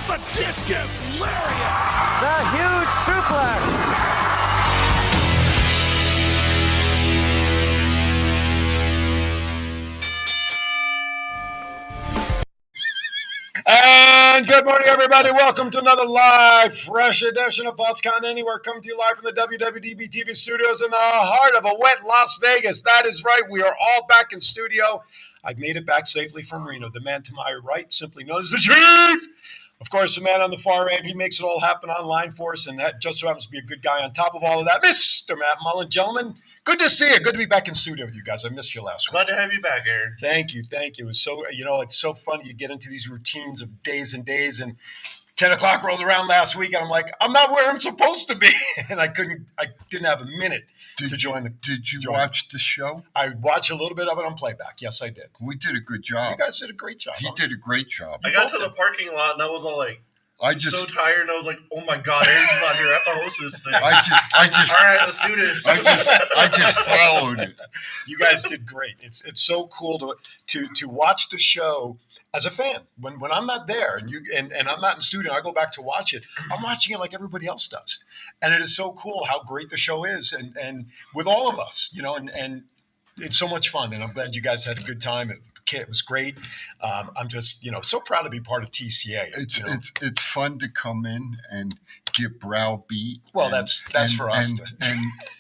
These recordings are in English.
The discus lariat. The huge suplex. And good morning, everybody. Welcome to another live, fresh edition of Thoughts Count Anywhere, coming to you live from the WWDBTV studios in the heart of a wet Las Vegas. That is right. We are all back in studio. I've made it back safely from Reno. The man to my right, simply known as the Chief. Of course, the man on the far end, he makes it all happen online for us, and that just so happens to be a good guy on top of all of that, Mr. Matt Mullen. Gentlemen, good to see you. Good to be back in studio with you guys. I missed you last week. Glad to have you back, Aaron. Thank you. It was so, it's so funny. You get into these routines of days and days, and 10 o'clock rolled around last week, and I'm like, I'm not where I'm supposed to be. And I didn't have a minute to join the. Did you watch the show? I watched a little bit of it on playback. Yes, I did. We did a good job. You guys did a great job. He did a great job. I got to the parking lot, and I was all like, so tired, and I was like, "Oh my God, Aaron's not here. I have to host this thing." I just, all right, let's do this. I just followed it. You guys did great. It's so cool to watch the show as a fan. When I'm not there and I'm not in studio, and I go back to watch it. I'm watching it like everybody else does, and it is so cool how great the show is, and with all of us, and it's so much fun. And I'm glad you guys had a good time. It was great. I'm just, so proud to be part of TCA. It's fun to come in and get browbeat. Well, that's for us.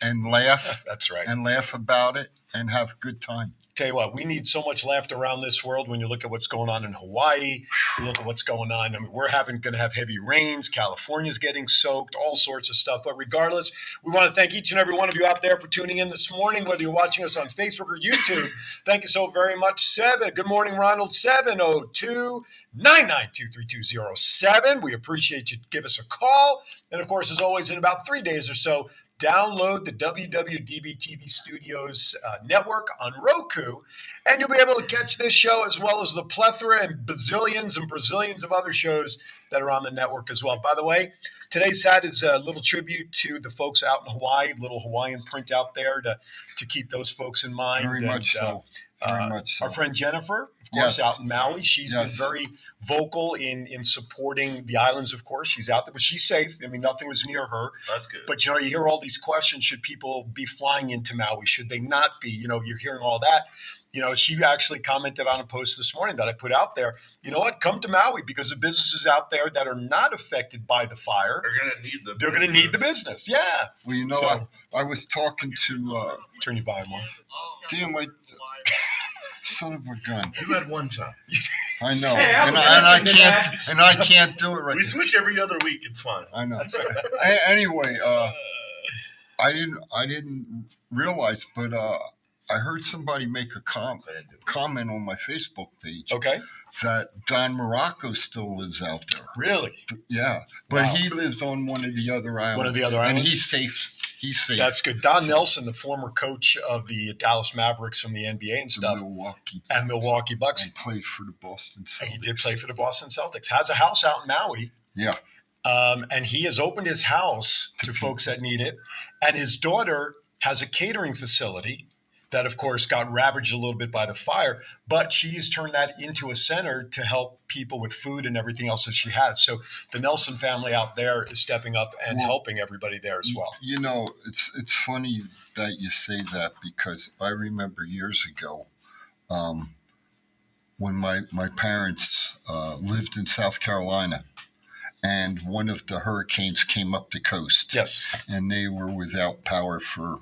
And laugh. That's right. And laugh about it and have a good time. Tell you what, we need so much laughter around this world. When you look at what's going on in Hawaii, you look at what's going on. I mean, we're going to have heavy rains. California's getting soaked, all sorts of stuff. But regardless, we want to thank each and every one of you out there for tuning in this morning, whether you're watching us on Facebook or YouTube. Thank you so very much. Good morning, Ronald. 702-992-3207. We appreciate you. Give us a call. And of course, as always, in about 3 days or so, download the WWDBTV Studios network on Roku, and you'll be able to catch this show as well as the plethora and bazillions and Brazilians of other shows that are on the network as well. By the way, today's hat is a little tribute to the folks out in Hawaii, little Hawaiian print out there to keep those folks in mind. Very much so. Our friend Jennifer, of course, out in Maui. She's been very vocal in supporting the islands, of course. She's out there, but she's safe. I mean, nothing was near her. That's good. But, you hear all these questions. Should people be flying into Maui? Should they not be? You're hearing all that. She actually commented on a post this morning that I put out there. You know what? Come to Maui, because the businesses out there that are not affected by the fire, they're going to need the business. Yeah. Well, I was talking to turn your volume off. Damn, son of a gun. You had one job. I know, and I can't do it right. We switch every other week. It's fine. I know. Anyway, I didn't realize, but I heard somebody make a comment on my Facebook page. Okay. That Don Morocco still lives out there. Really? Yeah, but he lives on one of the other islands. And he's safe. That's good. Don Nelson, the former coach of the Dallas Mavericks from the NBA and stuff. Milwaukee Bucks. He played for the Boston Celtics. He did play for the Boston Celtics. Has a house out in Maui. Yeah. And he has opened his house to folks that need it. And his daughter has a catering facility that, of course, got ravaged a little bit by the fire, but she's turned that into a center to help people with food and everything else that she has. So the Nelson family out there is stepping up and helping everybody there as well. It's funny that you say that, because I remember years ago when my parents lived in South Carolina, and one of the hurricanes came up the coast. Yes. And they were without power for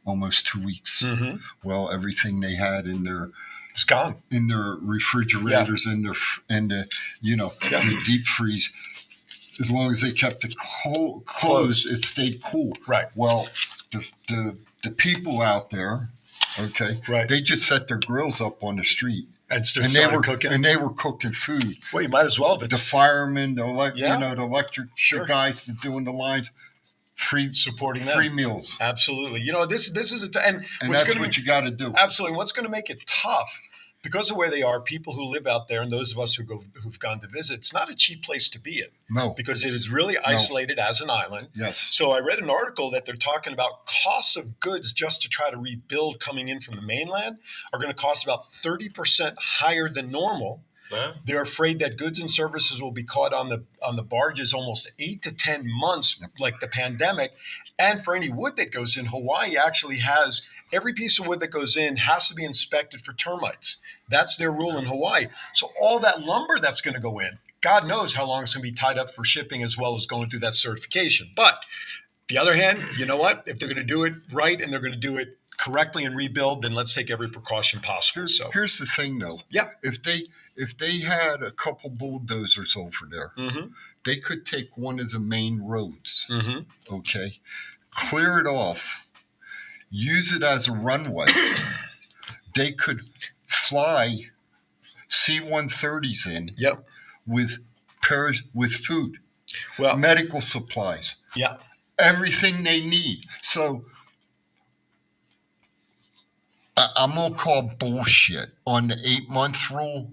almost 2 weeks. Mm-hmm. Well, everything they had it's gone in their refrigerators, in the deep freeze. As long as they kept it closed, it stayed cool. Right. Well, the people out there, they just set their grills up on the street. And they were cooking. And they were cooking food. Well, you might as well. The firemen, the electric guys that doing the lines. Supporting them. Free meals. Absolutely. This is and that's what you got to do. Absolutely. What's going to make it tough, because of where they are, people who live out there and those of us who've gone to visit, it's not a cheap place to be in. No. Because it is really isolated as an island. Yes. So I read an article that they're talking about costs of goods just to try to rebuild coming in from the mainland are going to cost about 30% higher than normal, Yeah. They're afraid that goods and services will be caught on the barges almost 8 to 10 months, like the pandemic. And for any wood that goes in, Hawaii actually has every piece of wood that goes in has to be inspected for termites. That's their rule in Hawaii. So all that lumber that's going to go in, God knows how long it's going to be tied up for shipping as well as going through that certification. But the other hand, you know what? If they're going to do it right and they're going to do it correctly and rebuild, then let's take every precaution possible. Here's the thing, though. Yeah. If they had a couple bulldozers over there, they could take one of the main roads, okay, clear it off, use it as a runway. They could fly C-130s in with food, medical supplies, everything they need. So I'm gonna call bullshit on the 8-month rule.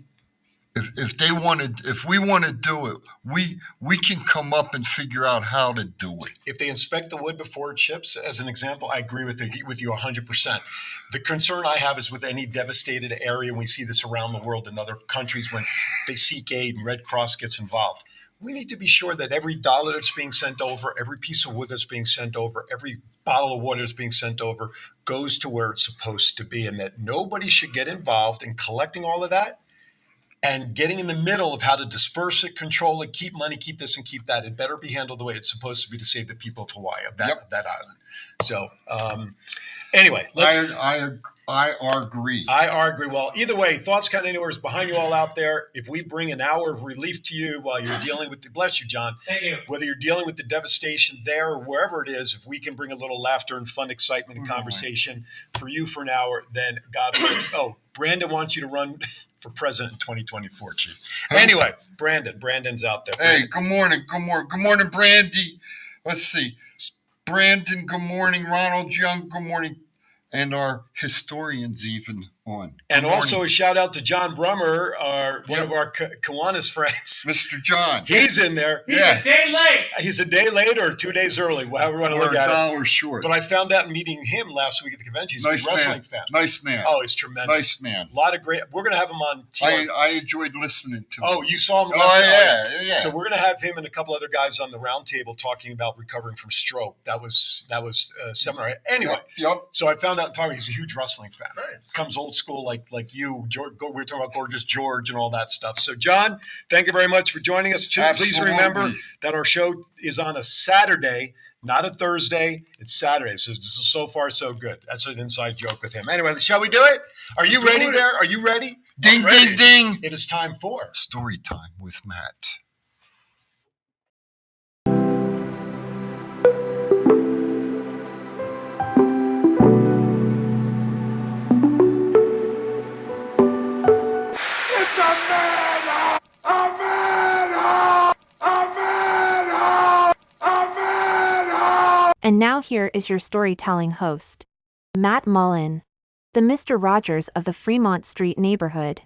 If we want to do it, we can come up and figure out how to do it. If they inspect the wood before it ships, as an example, I agree with you 100%. The concern I have is with any devastated area, and we see this around the world in other countries when they seek aid and Red Cross gets involved. We need to be sure that every dollar that's being sent over, every piece of wood that's being sent over, every bottle of water that's being sent over goes to where it's supposed to be, and that nobody should get involved in collecting all of that and getting in the middle of how to disperse it, control it, keep money, keep this and keep that. It better be handled the way it's supposed to be to save the people of Hawaii, of that island. So anyway, I agree. I agree. Well, either way, Thoughts Count Anywhere is behind you all out there. If we bring an hour of relief to you while you're dealing with bless you, John. Thank you. Whether you're dealing with the devastation there or wherever it is, if we can bring a little laughter and fun, excitement and conversation for you for an hour, then God bless. Oh, Brandon wants you to run for president in 2024, Chief. Anyway, Brandon's out there. Hey, good morning, Brandy. Let's see. Brandon, good morning. Ronald Young, good morning. And our historians even on. And also a shout out to John Brummer, one of our Kiwanis friends. Mr. John. He's in there. He's a day late. He's a day late or 2 days early, however you want to look at it. Or a dollar short. But I found out meeting him last week at the convention. He's a wrestling fan. Nice man. Oh, he's tremendous. Nice man. A lot of great. We're going to have him on TV. I enjoyed listening to him. Oh, you saw him last night? Yeah. So we're going to have him and a couple other guys on the round table talking about recovering from stroke. That was a seminar. Anyway, so I found out he's a huge wrestling fan. Nice. Comes old school like you. We were talking about Gorgeous George and all that stuff. So, John, thank you very much for joining us. Please remember that our show is on a Saturday, not a Thursday. It's Saturday. So, this is so far so good. That's an inside joke with him. Anyway, shall we do it? Are you ready there? Are you ready? Ding, ding, ding. It is time for Story Time with Matt. And now here is your storytelling host, Matt Mullen, the Mr. Rogers of the Fremont Street neighborhood.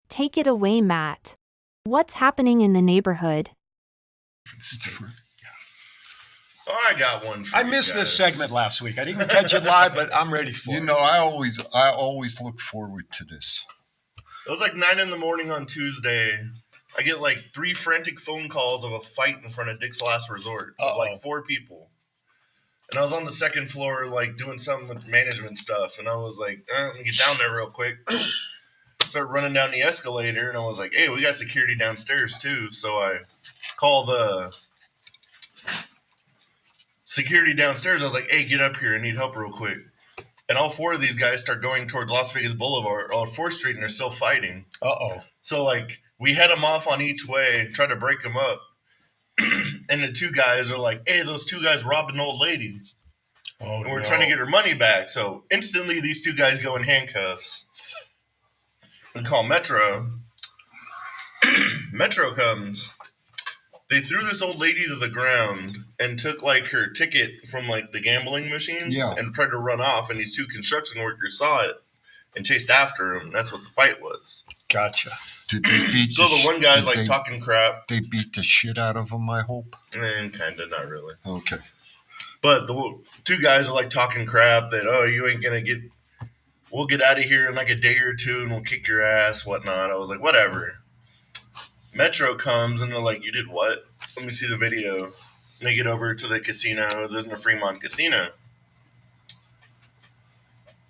Take it away, Matt. What's happening in the neighborhood? Oh, I got one for I missed this segment last week. I didn't catch it live, but I'm ready for it. You know, I always look forward to this. It was like 9 a.m. on Tuesday. I get like 3 frantic phone calls of a fight in front of Dick's Last Resort. Of like 4 people. And I was on the second floor, like, doing something with management stuff. And I was like, let me get down there real quick. Started running down the escalator. And I was like, hey, we got security downstairs, too. So I call the security downstairs. I was like, hey, get up here. I need help real quick. And all 4 of these guys start going towards Las Vegas Boulevard or 4th Street, and they're still fighting. So, like, we head them off on each way, try to break them up. And the 2 guys are like, hey, those 2 guys robbed an old lady. And we're trying to get her money back. So instantly these 2 guys go in handcuffs. We call Metro. Metro comes. They threw this old lady to the ground and took like her ticket from like the gambling machines and tried to run off. And these 2 construction workers saw it and chased after him. That's what the fight was. Gotcha. Did they beat so the one guy's like talking crap. They beat the shit out of him, I hope. And kind of, not really. Okay. But the 2 guys are like talking crap that, oh, you ain't going to get we'll get out of here in like a day or two and we'll kick your ass, whatnot. I was like, whatever. Metro comes and they're like, you did what? Let me see the video. And they get over to the casino. It was in the Fremont Casino.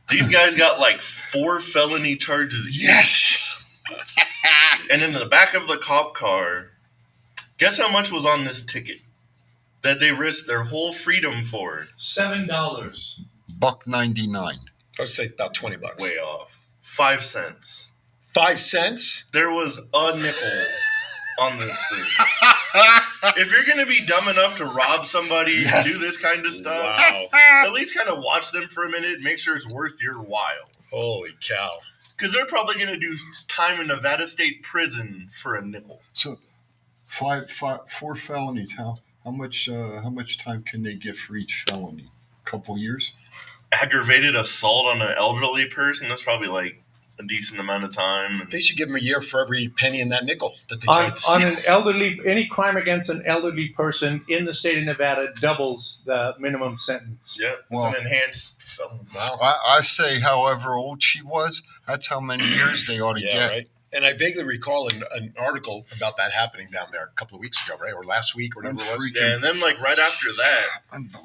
These guys got like 4 felony charges each. Yes! And in the back of the cop car, guess how much was on this ticket that they risked their whole freedom for? $7. $1.99. I would say about $20. Way off. 5 cents. 5 cents? There was a nickel on this thing. If you're going to be dumb enough to rob somebody and do this kind of stuff, at least kind of watch them for a minute, make sure it's worth your while. Holy cow. Because they're probably going to do time in Nevada State Prison for a nickel. So 4 felonies. How much time can they get for each felony? A couple years? Aggravated assault on an elderly person, that's probably like a decent amount of time. They should give them a year for every penny in that nickel that they tried to steal. On an elderly, any crime against an elderly person in the state of Nevada doubles the minimum sentence. Yeah, it's an enhanced felony. Wow. I say however old she was, that's how many years they ought to get. Right. And I vaguely recall an article about that happening down there a couple of weeks ago, right? Or last week, or whatever it was. Yeah, and then like right after that,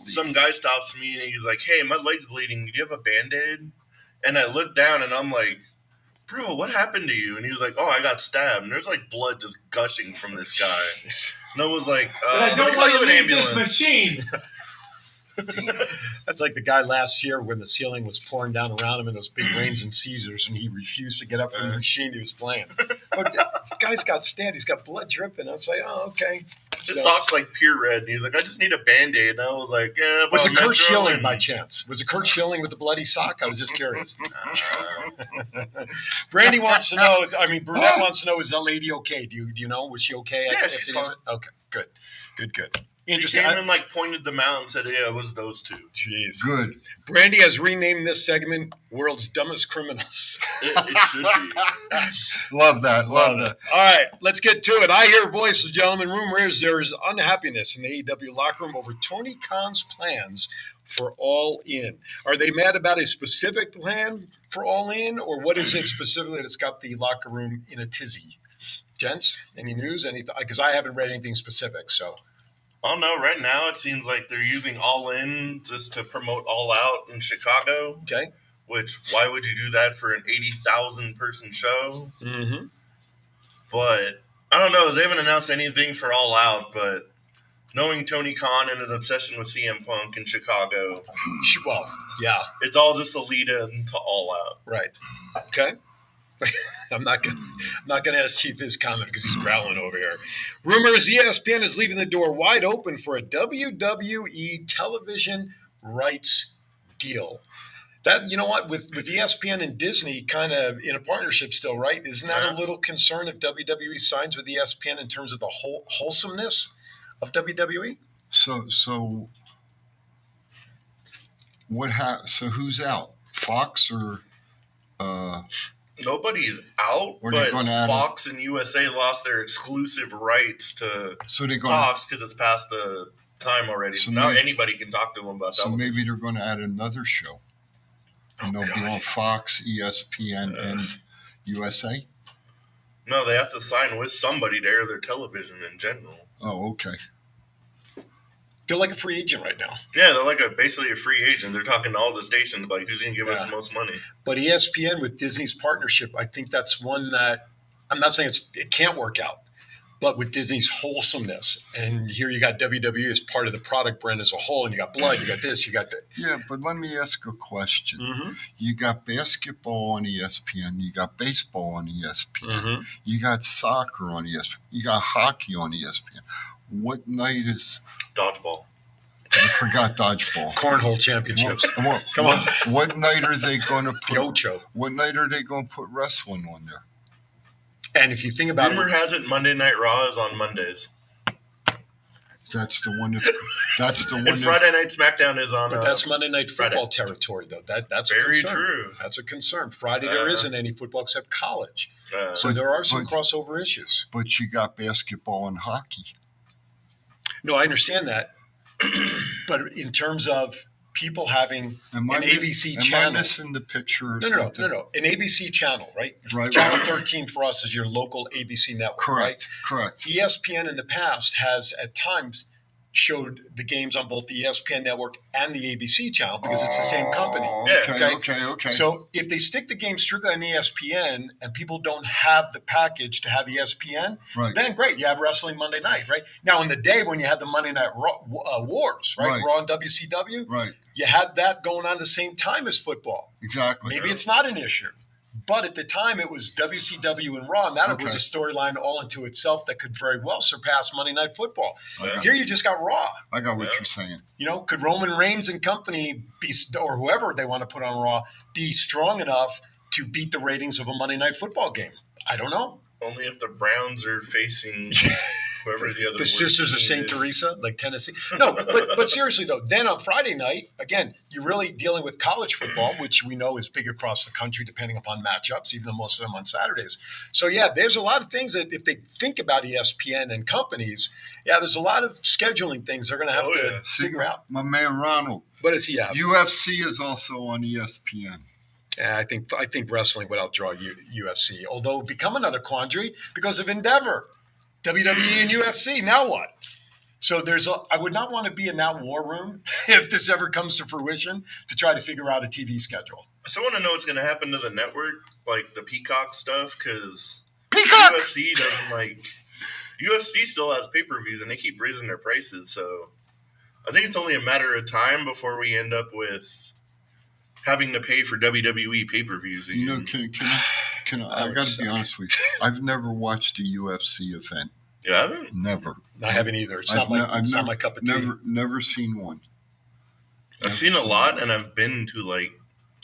some guy stops me and he's like, hey, my leg's bleeding. Do you have a Band-Aid? And I look down and I'm like, bro, what happened to you? And he was like, oh, I got stabbed. And there's like blood just gushing from this guy. And I was like, I let don't me call want you to an leave ambulance. this machine. That's like the guy last year when the ceiling was pouring down around him in those big rains and Caesars, and he refused to get up from the machine he was playing. But the guy's got stabbed. He's got blood dripping. I was like, oh, okay. His sock's like pure red. And he's like, I just need a Band-Aid. And I was like, yeah. Was it Kurt Schilling by chance? Was it Kurt Schilling with the bloody sock? I was just curious. Brandy wants to know. I mean, Brunette wants to know, is that lady okay? Do you know? Was she okay? Yeah, she's fine. Okay, good. She Interesting. came and like pointed them out and said, yeah, it was those two. Jeez. Good. Brandy has renamed this segment World's Dumbest Criminals. It should be. Love that. All right, let's get to it. I hear voices, gentlemen. Rumor is there is unhappiness in the AEW locker room over Tony Khan's plans for All In. Are they mad about a specific plan for All In, or what is it specifically that's got the locker room in a tizzy? Gents, any news? Anything? Because I haven't read anything specific, so. Oh no, right now it seems like they're using All In just to promote All Out in Chicago. Okay. Which, why would you do that for an 80,000 person show? Mm-hmm. But, I don't know, they haven't announced anything for All Out, but knowing Tony Khan and his obsession with CM Punk in Chicago. Well, yeah. It's all just a lead in to All Out. Right. Okay. I'm not gonna ask Chief his comment because he's growling over here. Rumors ESPN is leaving the door wide open for a WWE television rights deal. That, you know what, with ESPN and Disney kind of in a partnership still, right? Isn't that a little concern if WWE signs with ESPN in terms of the wholesomeness of WWE? So what? So who's out? Fox or? Nobody's out, but Fox and USA lost their exclusive rights to talks because it's past the time already. So now anybody can talk to them about that. So maybe they're going to add another show. And they'll be on Fox, ESPN, and USA? No, they have to sign with somebody to air their television in general. Oh, okay. They're like a free agent right now. Yeah, they're like basically a free agent. They're talking to all the stations like who's going to give us the most money. But ESPN with Disney's partnership, I think that's one that I'm not saying it can't work out, but with Disney's wholesomeness, and here you got WWE as part of the product brand as a whole, and you got blood, you got this, you got that. Yeah, but let me ask a question. Mm-hmm. You got basketball on ESPN, you got baseball on ESPN, you got soccer on ESPN, you got hockey on ESPN. What night is dodgeball? I forgot dodgeball. Cornhole championships. Come on. What night are they going to put? Yocho. What night are they going to put wrestling on there? And if you think about Rumor has it Monday Night Raw is on Mondays. That's the one. That's the one. And Friday Night SmackDown is on. But that's Monday Night Football territory, though. That's very a concern. True. That's a concern. Friday there isn't any football except college, so there are some crossover issues. But you got basketball and hockey. No, I understand that. But in terms of people having Am an ABC am channel. I missing the picture or No. something? An ABC channel, right? Right. Channel 13 for us is your local ABC network, Correct. right? Correct. ESPN in the past has at times showed the games on both the ESPN network and the ABC channel because it's the same company. Okay. So if they stick the game strictly on ESPN and people don't have the package to have ESPN, Right. then great, you have wrestling Monday night, right? Now in the day when you had the Monday Night Wars, right? Right. Raw and WCW, Right. you had that going on the same time as football. Exactly. Maybe it's not an issue. But at the time, it was WCW and Raw, and that was a storyline all into itself that could very well surpass Monday Night Football. Okay. Here you just got Raw. I got what you're saying. You know, could Roman Reigns and company be, or whoever they want to put on Raw, be strong enough to beat the ratings of a Monday Night Football game? I don't know. Only if the Browns are facing whoever the other The Sisters of team St. is. Teresa, like Tennessee. No, but seriously though, then on Friday night, again, you're really dealing with college football, which we know is big across the country depending upon matchups, even though most of them on Saturdays. So yeah, there's a lot of things that if they think about ESPN and companies, there's a lot of scheduling things they're going to have to figure out. My man Ronald. What does he have? UFC is also on ESPN. Yeah, I think wrestling would outdraw UFC, although it would become another quandary because of Endeavor, WWE and UFC. Now what? So I would not want to be in that war room if this ever comes to fruition to try to figure out a TV schedule. I still want to know what's going to happen to the network, like the Peacock stuff, because UFC doesn't UFC still has pay-per-views and they keep raising their prices. So I think it's only a matter of time before we end up with having to pay for WWE pay-per-views. You know, can I got to be honest with you. I've never watched a UFC event. You haven't? Never. I haven't either. It's not my cup of tea. Never seen one. I've seen a lot, and I've been to like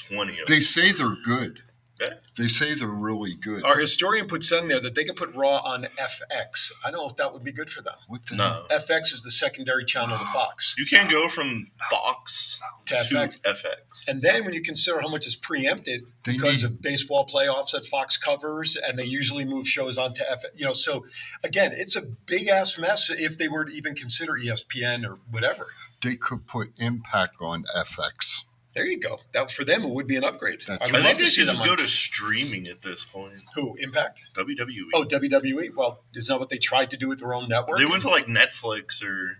20 of them. They say they're good. Yeah. They say they're really good. Our historian puts in there that they could put Raw on FX. I don't know if that would be good for them. What the No. FX is the secondary channel to Fox. You can't go from Fox To FX. FX. And then when you consider how much is preempted because of baseball playoffs that Fox covers, and they usually move shows onto FX, so again, it's a big ass mess if they were to even consider ESPN or whatever. They could put Impact on FX. There you go. That for them it would be an upgrade. That's I I would think love they to see should them just go to streaming at this point. who Impact? WWE. Oh, WWE. Well, isn't that what they tried to do with their own network? They went to like Netflix or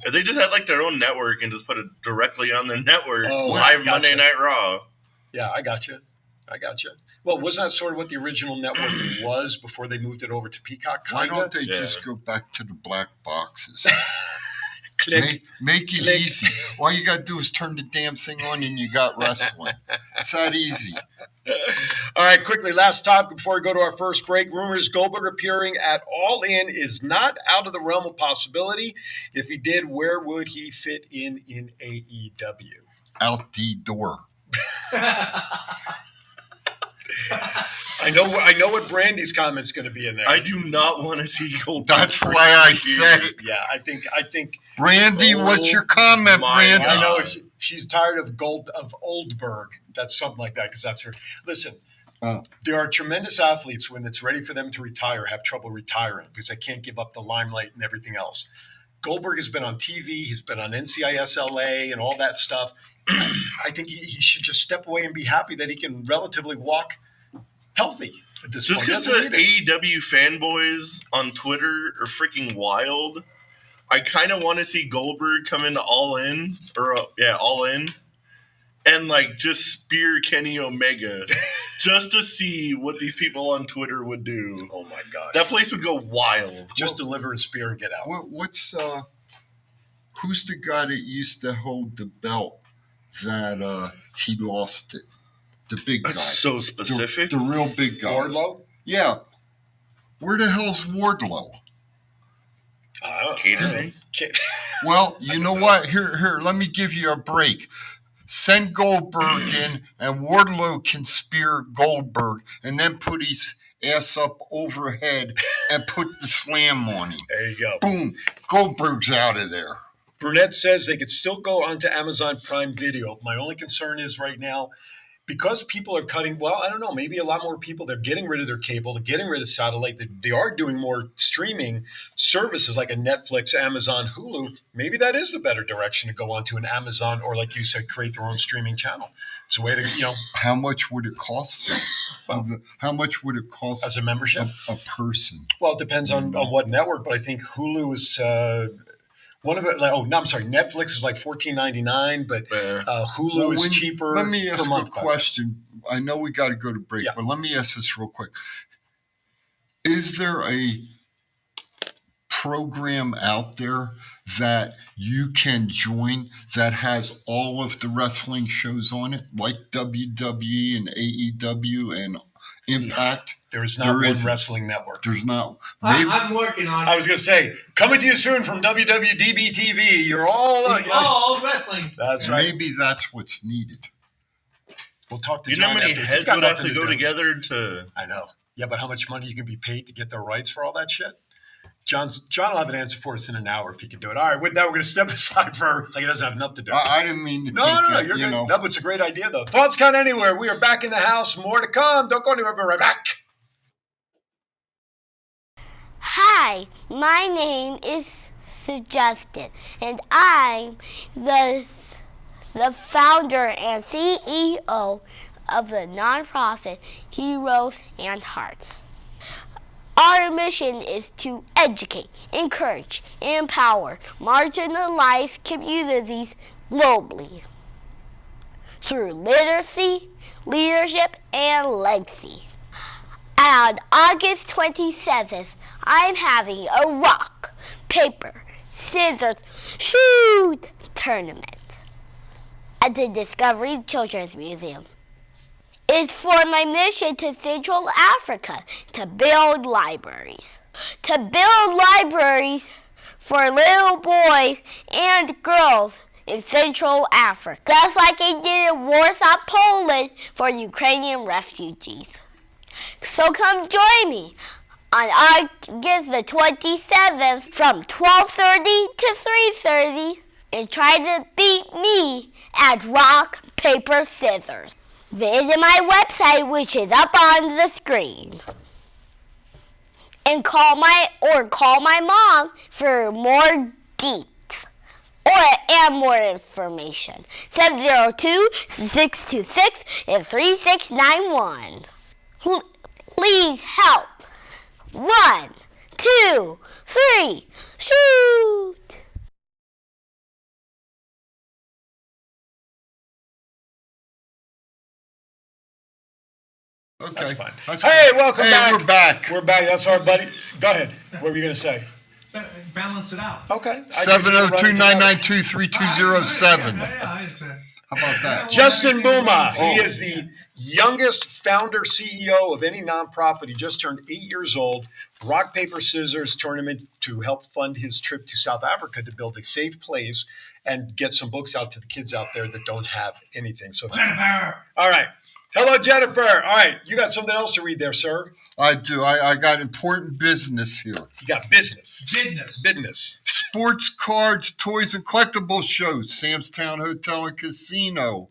if they just had like their own network and just put it directly on their network. Live gotcha. Monday Night Raw. Yeah, I got you. Well, wasn't that sort of what the original network was before they moved it over to Peacock? Why Kinda? don't they just go back to the black boxes? Click. Make it Click. easy. All you got to do is turn the damn thing on and you got wrestling. It's that easy. All right, quickly, last topic before we go to our first break. Rumors Goldberg appearing at All In is not out of the realm of possibility. If he did, where would he fit in AEW? Out the door. I know what Brandy's comment's going to be in there. I do not want to see Goldberg. That's why I said it. Yeah, I think. Brandy, what's your comment, my Brandy? God. I know she's tired of Oldberg. That's something like that because that's her. Listen, there are tremendous athletes when it's ready for them to retire have trouble retiring because they can't give up the limelight and everything else. Goldberg has been on TV. He's been on NCIS LA and all that stuff. I think he should just step away and be happy that he can relatively walk healthy at this Just point. because Doesn't the need it. AEW fanboys on Twitter are freaking wild, I kind of want to see Goldberg come into All In, All In, and like just spear Kenny Omega just to see what these people on Twitter would do. Oh my gosh. That place would go wild. Just deliver and spear and get out. Who's the guy that used to hold the belt that he lost it? The big guy. That's so specific. The real big guy. Wardlow? Yeah. Where the hell's Wardlow? Catering. Well, you know what? Here, let me give you a break. Send Goldberg in, and Wardlow can spear Goldberg, and then put his ass up overhead and put the slam on him. There you go. Boom. Goldberg's out of there. Brunette says they could still go onto Amazon Prime Video. My only concern is right now, because people are cutting, well, I don't know, maybe a lot more people, they're getting rid of their cable, they're getting rid of satellite, they are doing more streaming services like a Netflix, Amazon, Hulu. Maybe that is the better direction to go on to an Amazon, or like you said, create their own streaming channel. It's a way to, How much would it cost them? How much would it cost as a membership? A person? Well, it depends on what network, but I think Hulu is one of it. Netflix is like $14.99, but Hulu is cheaper. Let me ask per month, a question. I know we got to go to break, but let me ask this real quick. Is there a program out there that you can join that has all of the wrestling shows on it, like WWE and AEW and Impact? There is not one wrestling network. There's not. I'm working on it. I was going to say, coming to you soon from WWDBTV. You're all wrestling. That's right. Maybe that's what's needed. We'll talk to You know John how many after. heads would have to go together to? I know. Yeah, but how much money you can be paid to get the rights for all that shit? John will have an answer for us in an hour if he can do it. All right, with that, we're going to step aside for he doesn't have enough to do. I didn't mean to. No, you're good. No, but it's a great idea though. Thoughts count anywhere. We are back in the house. More to come. Don't go anywhere. We'll be right back. Hi, my name is Justin, and I'm the founder and CEO of the nonprofit Heroes and Hearts. Our mission is to educate, encourage, and empower marginalized communities globally through literacy, leadership, and legacy. On August 27th, I'm having a rock, paper, scissors, shoot tournament at the Discovery Children's Museum. It's for my mission to Central Africa to build libraries. To build libraries for little boys and girls in Central Africa, just like they did in Warsaw, Poland for Ukrainian refugees. So come join me on August the 27th from 12:30 to 3:30 and try to beat me at rock, paper, scissors. Visit my website, which is up on the screen. And call my mom for more deets and more information. 702-626-3691. Please help. 1, 2, 3, shoot! Okay. That's fine. That's hey, fine. welcome back. We're back. We're back. That's our buddy. Go ahead. What were you going to say? Balance it out. Okay. 702-992-3207. How about that? Justin Buma. He is the youngest founder CEO of any nonprofit. He just turned 8 years old. Rock, paper, scissors tournament to help fund his trip to South Africa to build a safe place and get some books out to the kids out there that don't have anything. So, all right. Hello, Jennifer. All right. You got something else to read there, sir? I do. I got important business here. You got business. Business. Sports cards, toys, and collectibles show. Sam's Town Hotel and Casino.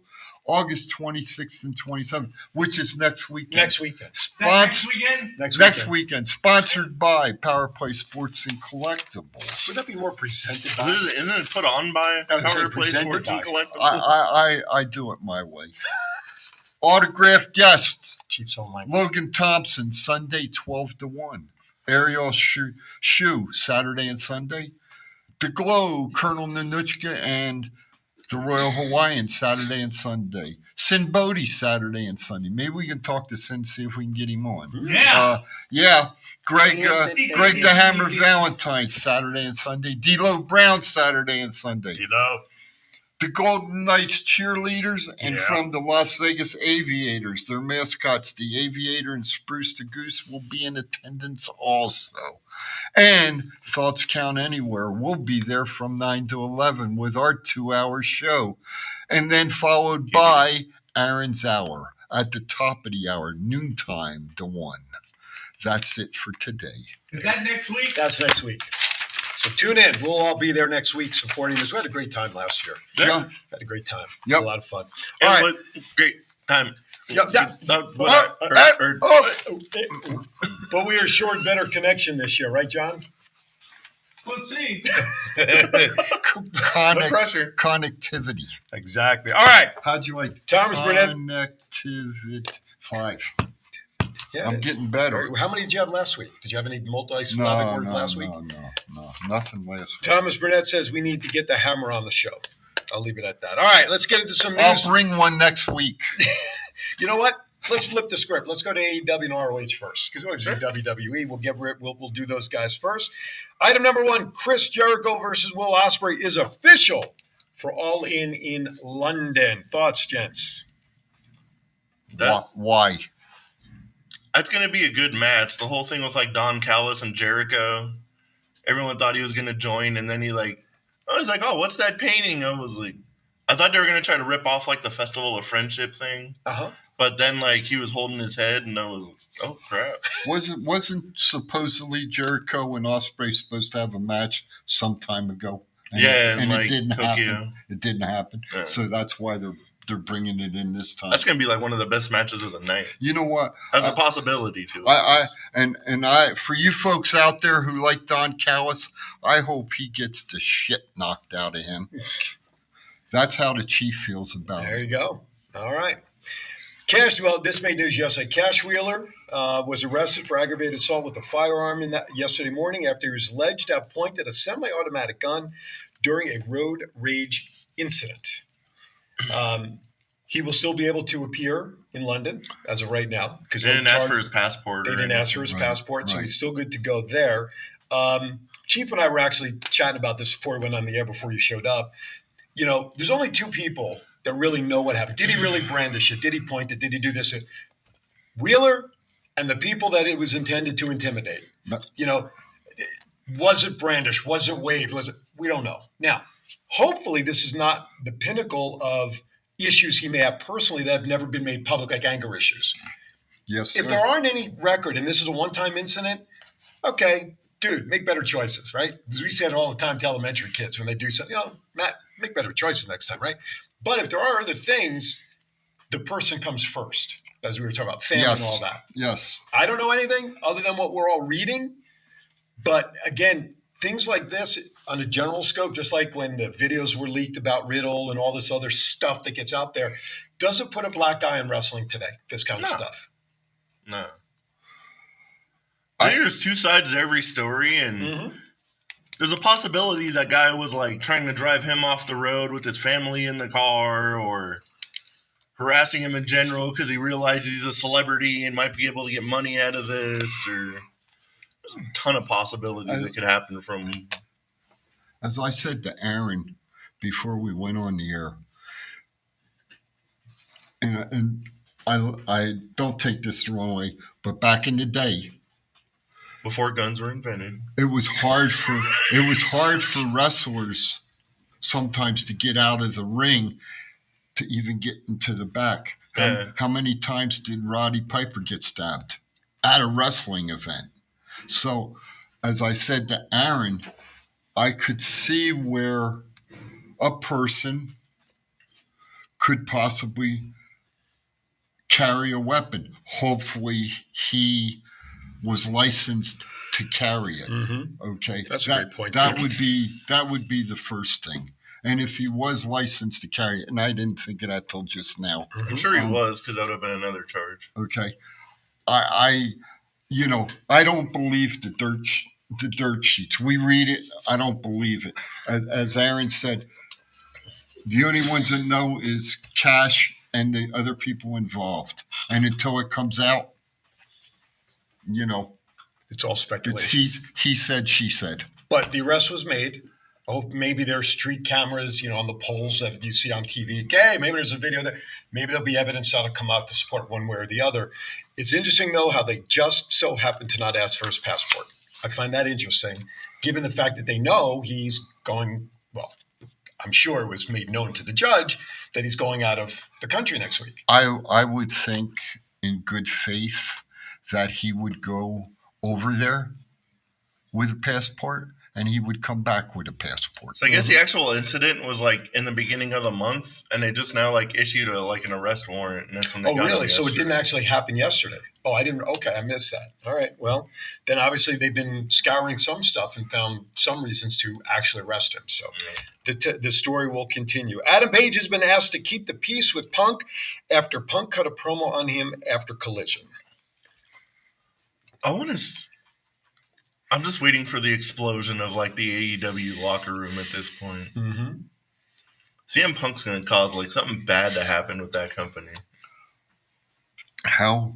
August 26th and 27th, which is next weekend. Next weekend. Next weekend? Next weekend. Sponsored by Power Play Sports and Collectibles. Would that be more presented by? Isn't it put on by I was gonna say Power Play presented Sports and by. Collectibles? I do it my way. Autographed guest. Chiefs Online. Logan Thompson, Sunday 12 to 1. Ariel Shoe, Saturday and Sunday. The Glow, Colonel Nanuchka, and the Royal Hawaiian, Saturday and Sunday. Sin Bodie, Saturday and Sunday. Maybe we can talk to Sin, see if we can get him on. Yeah. Greg the Hammer Valentine, Saturday and Sunday. D'Lo Brown, Saturday and Sunday. The Golden Knights cheerleaders, and from the Las Vegas Aviators, their mascots, the Aviator and Spruce the Goose, will be in attendance also. And Thoughts Count Anywhere will be there from 9 to 11 with our 2-hour show. And then followed by Aaron's Hour at the top of the hour, noontime to 1. That's it for today. Is that next week? That's next week. So tune in. We'll all be there next week supporting this. We had a great time last year. Yeah. Had a great time. Yep. A lot of fun. And All right. great. Time. But we are assured better connection this year, right, John? We'll see. No pressure. Connectivity. Exactly. All right. How'd you like Thomas Burnett? Connectivity 5. Yeah, I'm getting better. How many did you have last week? Did you have any multi-syllabic words last week? No, nothing last week. Thomas Burnett says we need to get the hammer on the show. I'll leave it at that. All right, let's get into some news. I'll bring one next week. You know what? Let's flip the script. Let's go to AEW and ROH first because we'll do WWE. We'll do those guys first. Item number 1: Chris Jericho versus Will Ospreay is official for All In London. Thoughts, gents? Why? That's going to be a good match. The whole thing with like Don Callis and Jericho. Everyone thought he was going to join, and then I was like, oh, what's that painting? I thought they were going to try to rip off like the Festival of Friendship thing. Uh-huh. But then like he was holding his head, and I was like, oh crap. Wasn't supposedly Jericho and Ospreay supposed to have a match some time ago? And like it didn't Tokyo. happen. It didn't happen. Yeah. So that's why they're bringing it in this time. That's going to be like one of the best matches of the night. You know what? Has a possibility to. I for you folks out there who like Don Callis, I hope he gets the shit knocked out of him. That's how the Chief feels about it. There you go. All right. This made news yesterday. Cash Wheeler was arrested for aggravated assault with a firearm yesterday morning after he was alleged to have pointed a semi-automatic gun during a road rage incident. He will still be able to appear in London as of right now because they didn't ask for his passport. They didn't ask for his passport, so he's still good to go there. Chief and I were actually chatting about this before we went on the air, before you showed up. You know, there's only 2 people that really know what happened. Did he really brandish it? Did he point it? Did he do this? Wheeler and the people that it was intended to intimidate. You know, was it brandished? Was it waved? We don't know. Now, hopefully this is not the pinnacle of issues he may have personally that have never been made public, like anger issues. Yes. If there aren't any record and this is a one-time incident, okay, dude, make better choices, right? Because we say it all the time to elementary kids when they do something, Matt, make better choices next time, right? But if there are other things, the person comes first, as we were talking about, family and all that. Yes. I don't know anything other than what we're all reading. But again, things like this on a general scope, just like when the videos were leaked about Riddle and all this other stuff that gets out there, doesn't put a black eye on wrestling today, this kind of stuff. No. I think there's 2 sides to every story, and there's a possibility that guy was like trying to drive him off the road with his family in the car, or harassing him in general because he realizes he's a celebrity and might be able to get money out of this, or there's a ton of possibilities that could happen from. As I said to Aaron before we went on the air, and I don't take this the wrong way, but back in the day, before guns were invented, it was hard for wrestlers sometimes to get out of the ring to even get into the back. How many times did Roddy Piper get stabbed at a wrestling event? So, as I said to Aaron, I could see where a person could possibly carry a weapon. Hopefully, he was licensed to carry it. Okay, that's a great point. That would be the first thing. And if he was licensed to carry it, and I didn't think of that till just now. I'm sure he was, because that would have been another charge. Okay, I don't believe the dirt sheets. We read it. I don't believe it. As Aaron said, the only ones that know is Cash and the other people involved. And until it comes out, it's all speculation. It's he said, she said. But the arrest was made. Oh, maybe there's street cameras, on the poles that you see on TV. Okay, maybe there's a video there. Maybe there'll be evidence that'll come out to support one way or the other. It's interesting, though, how they just so happen to not ask for his passport. I find that interesting, given the fact that they know he's going, well, I'm sure it was made known to the judge that he's going out of the country next week. I would think in good faith that he would go over there with a passport, and he would come back with a passport. So I guess the actual incident was like in the beginning of the month, and they just now like issued an arrest warrant, and that's when they got really? him So it yesterday. didn't actually happen yesterday? Oh, I didn't. Okay, I missed that. All right. Well, then obviously they've been scouring some stuff and found some reasons to actually arrest him. So the story will continue. Adam Page has been asked to keep the peace with Punk after Punk cut a promo on him after Collision. I'm just waiting for the explosion of like the AEW locker room at this point. Mm-hmm. CM Punk's going to cause like something bad to happen with that company. How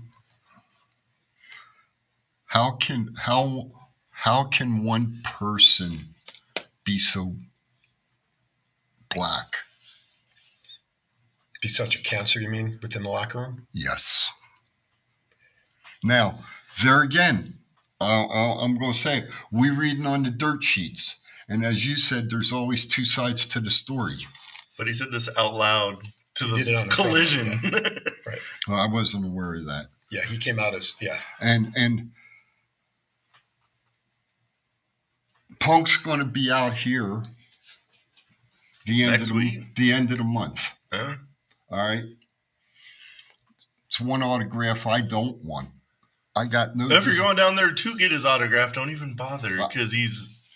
can one person be so black? Be such a cancer, you mean, within the locker room? Yes. Now, there again, I'm going to say, we're reading on the dirt sheets. And as you said, there's always two sides to the story. But he said this out loud to He did it on the a Collision. promo, yeah. Right. Well, I wasn't aware of that. Yeah, he came out as, And Punk's going to be out here the end of the month. Huh? All right. It's one autograph I don't want. I got no. If you're going down there to get his autograph, don't even bother because he's.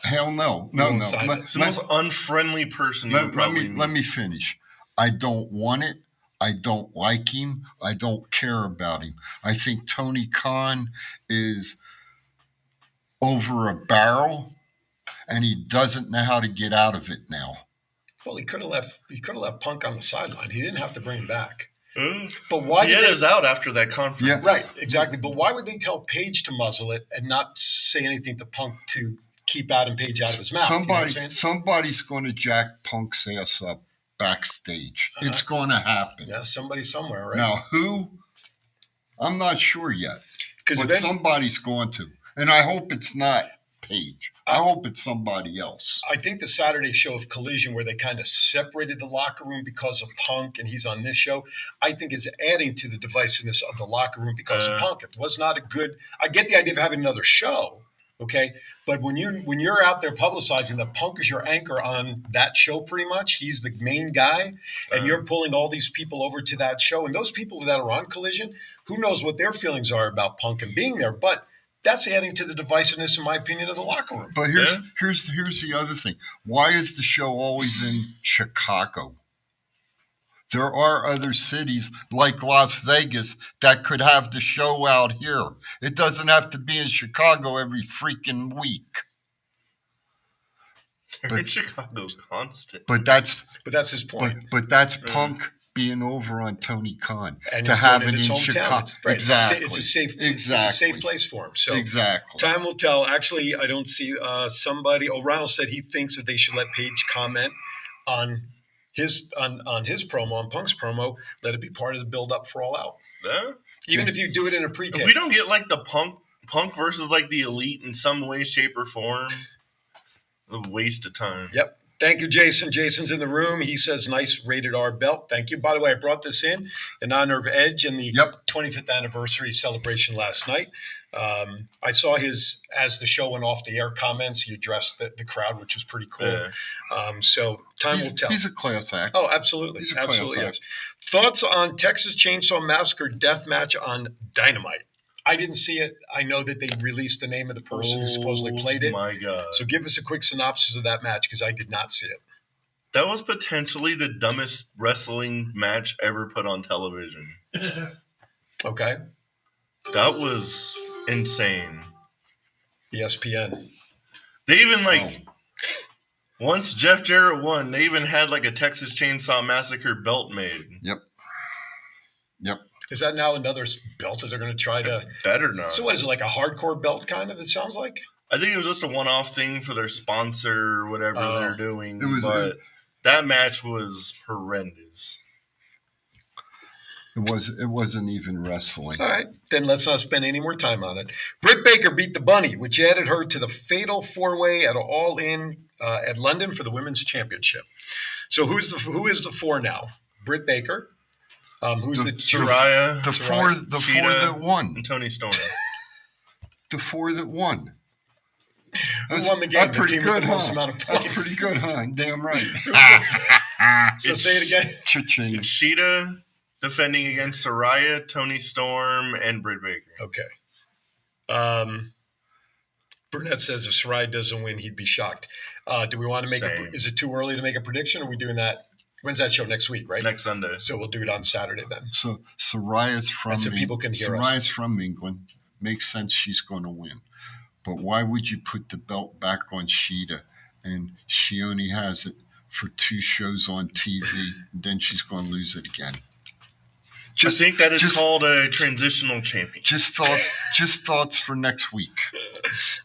Hell no. He's the most unfriendly person you'll probably meet. Let me finish. I don't want it. I don't like him. I don't care about him. I think Tony Khan is over a barrel, and he doesn't know how to get out of it now. Well, he could have left Punk on the sideline. He didn't have to bring him back. But why he had his out after that conference? Yeah. Right, exactly. But why would they tell Page to muzzle it and not say anything to Punk to keep Adam Page out of his mouth? Somebody's going to jack Punk's ass up backstage. It's going to happen. Yeah, somebody somewhere, right? Now, who? I'm not sure yet. But somebody's going to. And I hope it's not Page. I hope it's somebody else. I think the Saturday show of Collision, where they kind of separated the locker room because of Punk and he's on this show, I think is adding to the divisiveness of the locker room because of Punk. It was not a good – I get the idea of having another show, okay? But when you're out there publicizing that Punk is your anchor on that show pretty much, he's the main guy, and you're pulling all these people over to that show, and those people that are on Collision, who knows what their feelings are about Punk and being there, but – that's adding to the divisiveness, in my opinion, of the locker room. But here's the other thing. Why is the show always in Chicago? There are other cities like Las Vegas that could have the show out here. It doesn't have to be in Chicago every freaking week. They're in Chicago constant. But that's his point. But that's Punk being over on Tony Khan and to have it in hometown. Chicago. Right. Exactly. It's a safe place for him. So time will tell. Actually, I don't see somebody. O'Reilly said he thinks that they should let Page comment on his promo, on Punk's promo. Let it be part of the build up for All Out. Even if you do it in a pre-tape. If we don't get like the Punk versus like the Elite in some way, shape, or form, a waste of time. Yep. Thank you, Jason. Jason's in the room. He says, nice rated R belt. Thank you. By the way, I brought this in honor of Edge and the 25th anniversary celebration last night. I saw his, as the show went off the air comments, he addressed the crowd, which was pretty cool. Yeah. So time will tell. He's a class act. Oh, absolutely. Absolutely, yes. Thoughts on Texas Chainsaw Massacre death match on Dynamite? I didn't see it. I know that they released the name of the person who supposedly played it. Oh, my God. So give us a quick synopsis of that match because I did not see it. That was potentially the dumbest wrestling match ever put on television. Okay. That was insane. ESPN. They even once Jeff Jarrett won, they even had like a Texas Chainsaw Massacre belt made. Yep. Is that now another belt that they're going to try to? Better not. So what is it, like a hardcore belt kind of, it sounds like? I think it was just a one-off thing for their sponsor or whatever they're doing. But that match was horrendous. It wasn't even wrestling. All right, then let's not spend any more time on it. Britt Baker beat the Bunny, which added her to the fatal four-way at All In at London for the Women's Championship. So who is the four now? Britt Baker. Who's the Soraya? The four that won. And Tony Storm. The four that won. Who won the game? That's pretty the team good, with the most huh? amount of points. That's pretty good, huh? Damn right. So say it again. Cha-ching. It's Sheeta defending against Soraya, Tony Storm, and Britt Baker. Okay. Burnett says if Sarai doesn't win, he'd be shocked. Do we want to make is it too early to make a prediction? Or are we doing that? When's that show? Next week, right? Next Sunday. So we'll do it on Saturday then. So Soraya's from so people can hear us. Soraya's from England. Makes sense she's going to win. But why would you put the belt back on Sheeta? And she only has it for 2 shows on TV. And then she's going to lose it again. I think that is called a transitional champion. Just thoughts for next week.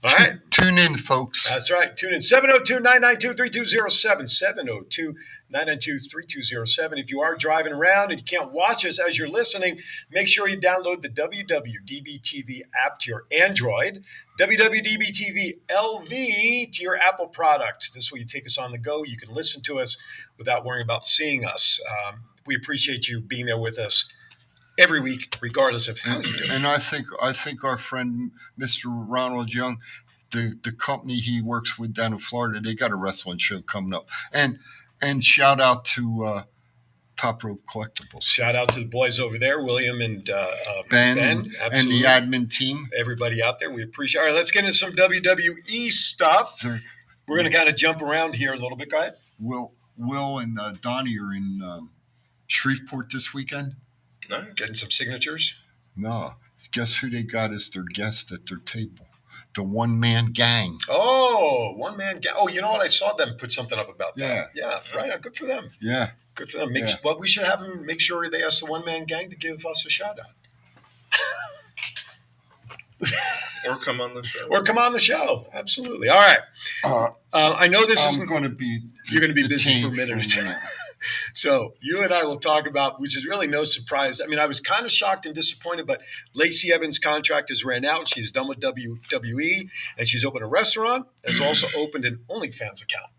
All right. Tune in, folks. That's right. Tune in. 702-992-3207. 702-992-3207. If you are driving around and you can't watch us as you're listening, make sure you download the WWDBTV app to your Android, WWDBTV LV to your Apple products. This way you take us on the go. You can listen to us without worrying about seeing us. We appreciate you being there with us every week, regardless of how you do. And I think our friend Mr. Ronald Young, the company he works with down in Florida, they got a wrestling show coming up. And shout out to Top Rope Collectibles. Shout out to the boys over there, William and Ben and the admin team. Everybody out there, we appreciate. All right, let's get into some WWE stuff. We're going to kind of jump around here a little bit, guys. Will and Donnie are in Shreveport this weekend. No, getting some signatures. No, guess who they got as their guest at their table? The one-man gang. Oh, one-man gang. Oh, you know what? I saw them put something up about that. Yeah. Yeah, right. Good for them. Yeah. Good for them. Well, we should have them make sure they ask the one-man gang to give us a shout-out. Or come on the show. Absolutely. All right. I know this isn't going to be. You're going to be busy for a minute or two. So you and I will talk about, which is really no surprise. I mean, I was kind of shocked and disappointed, but Lacey Evans' contract has ran out. She's done with WWE, and she's opened a restaurant. Has also opened an OnlyFans account.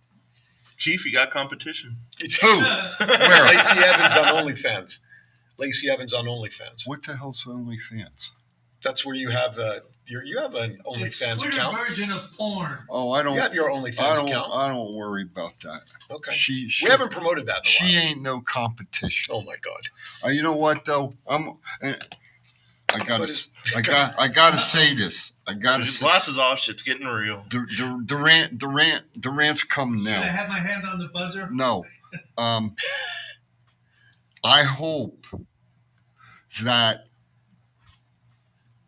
Chief, you got competition. Who? Where? Lacey Evans on OnlyFans. Lacey Evans on OnlyFans. What the hell's OnlyFans? That's where you have you have an OnlyFans account. Version of porn. Oh, I don't. You have your OnlyFans account. I don't worry about that. Okay. She we haven't promoted that in a while. She ain't no competition. Oh my God. You know what though? I gotta say this. His glasses off. Shit's getting real. Durant's coming now. Should I have my hand on the buzzer? No. I hope that.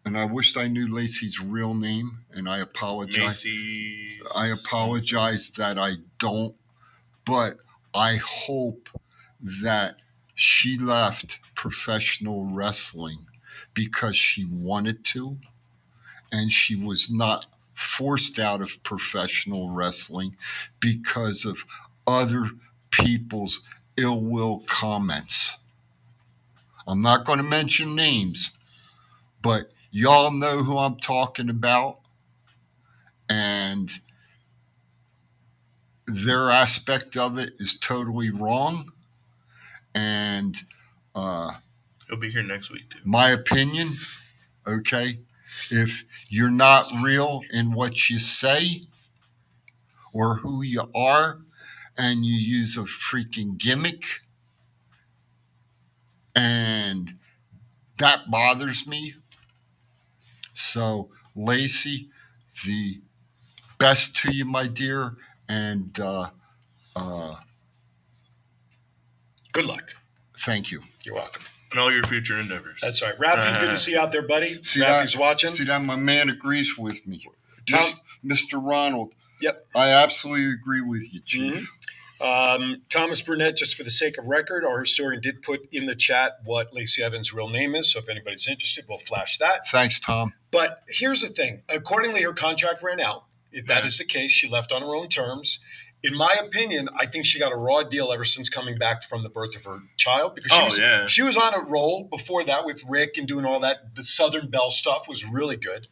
And I wished I knew Lacey's real name, and I apologize. I apologize that I don't, but I hope that she left professional wrestling because she wanted to, and she was not forced out of professional wrestling because of other people's ill will comments. I'm not going to mention names, but y'all know who I'm talking about, and their aspect of it is totally wrong. And he'll be here next week too. My opinion, okay, if you're not real in what you say or who you are, and you use a freaking gimmick, and that bothers me. So, Lacey, the best to you, my dear, and good luck. Thank you. You're welcome. And all your future endeavors. That's right. Rafi, good to see you out there, buddy. Rafi's watching. See that? My man agrees with me. Mr. Ronald. Yep. I absolutely agree with you, Chief. Mm-hmm. Thomas Burnett, just for the sake of record, our historian did put in the chat what Lacey Evans' real name is. So if anybody's interested, we'll flash that. Thanks, Tom. But here's the thing. Accordingly, her contract ran out. If that is the case, she left on her own terms. In my opinion, I think she got a raw deal ever since coming back from the birth of her child, because she was on a roll before that with Rick and doing all that. The Southern Belle stuff was really good.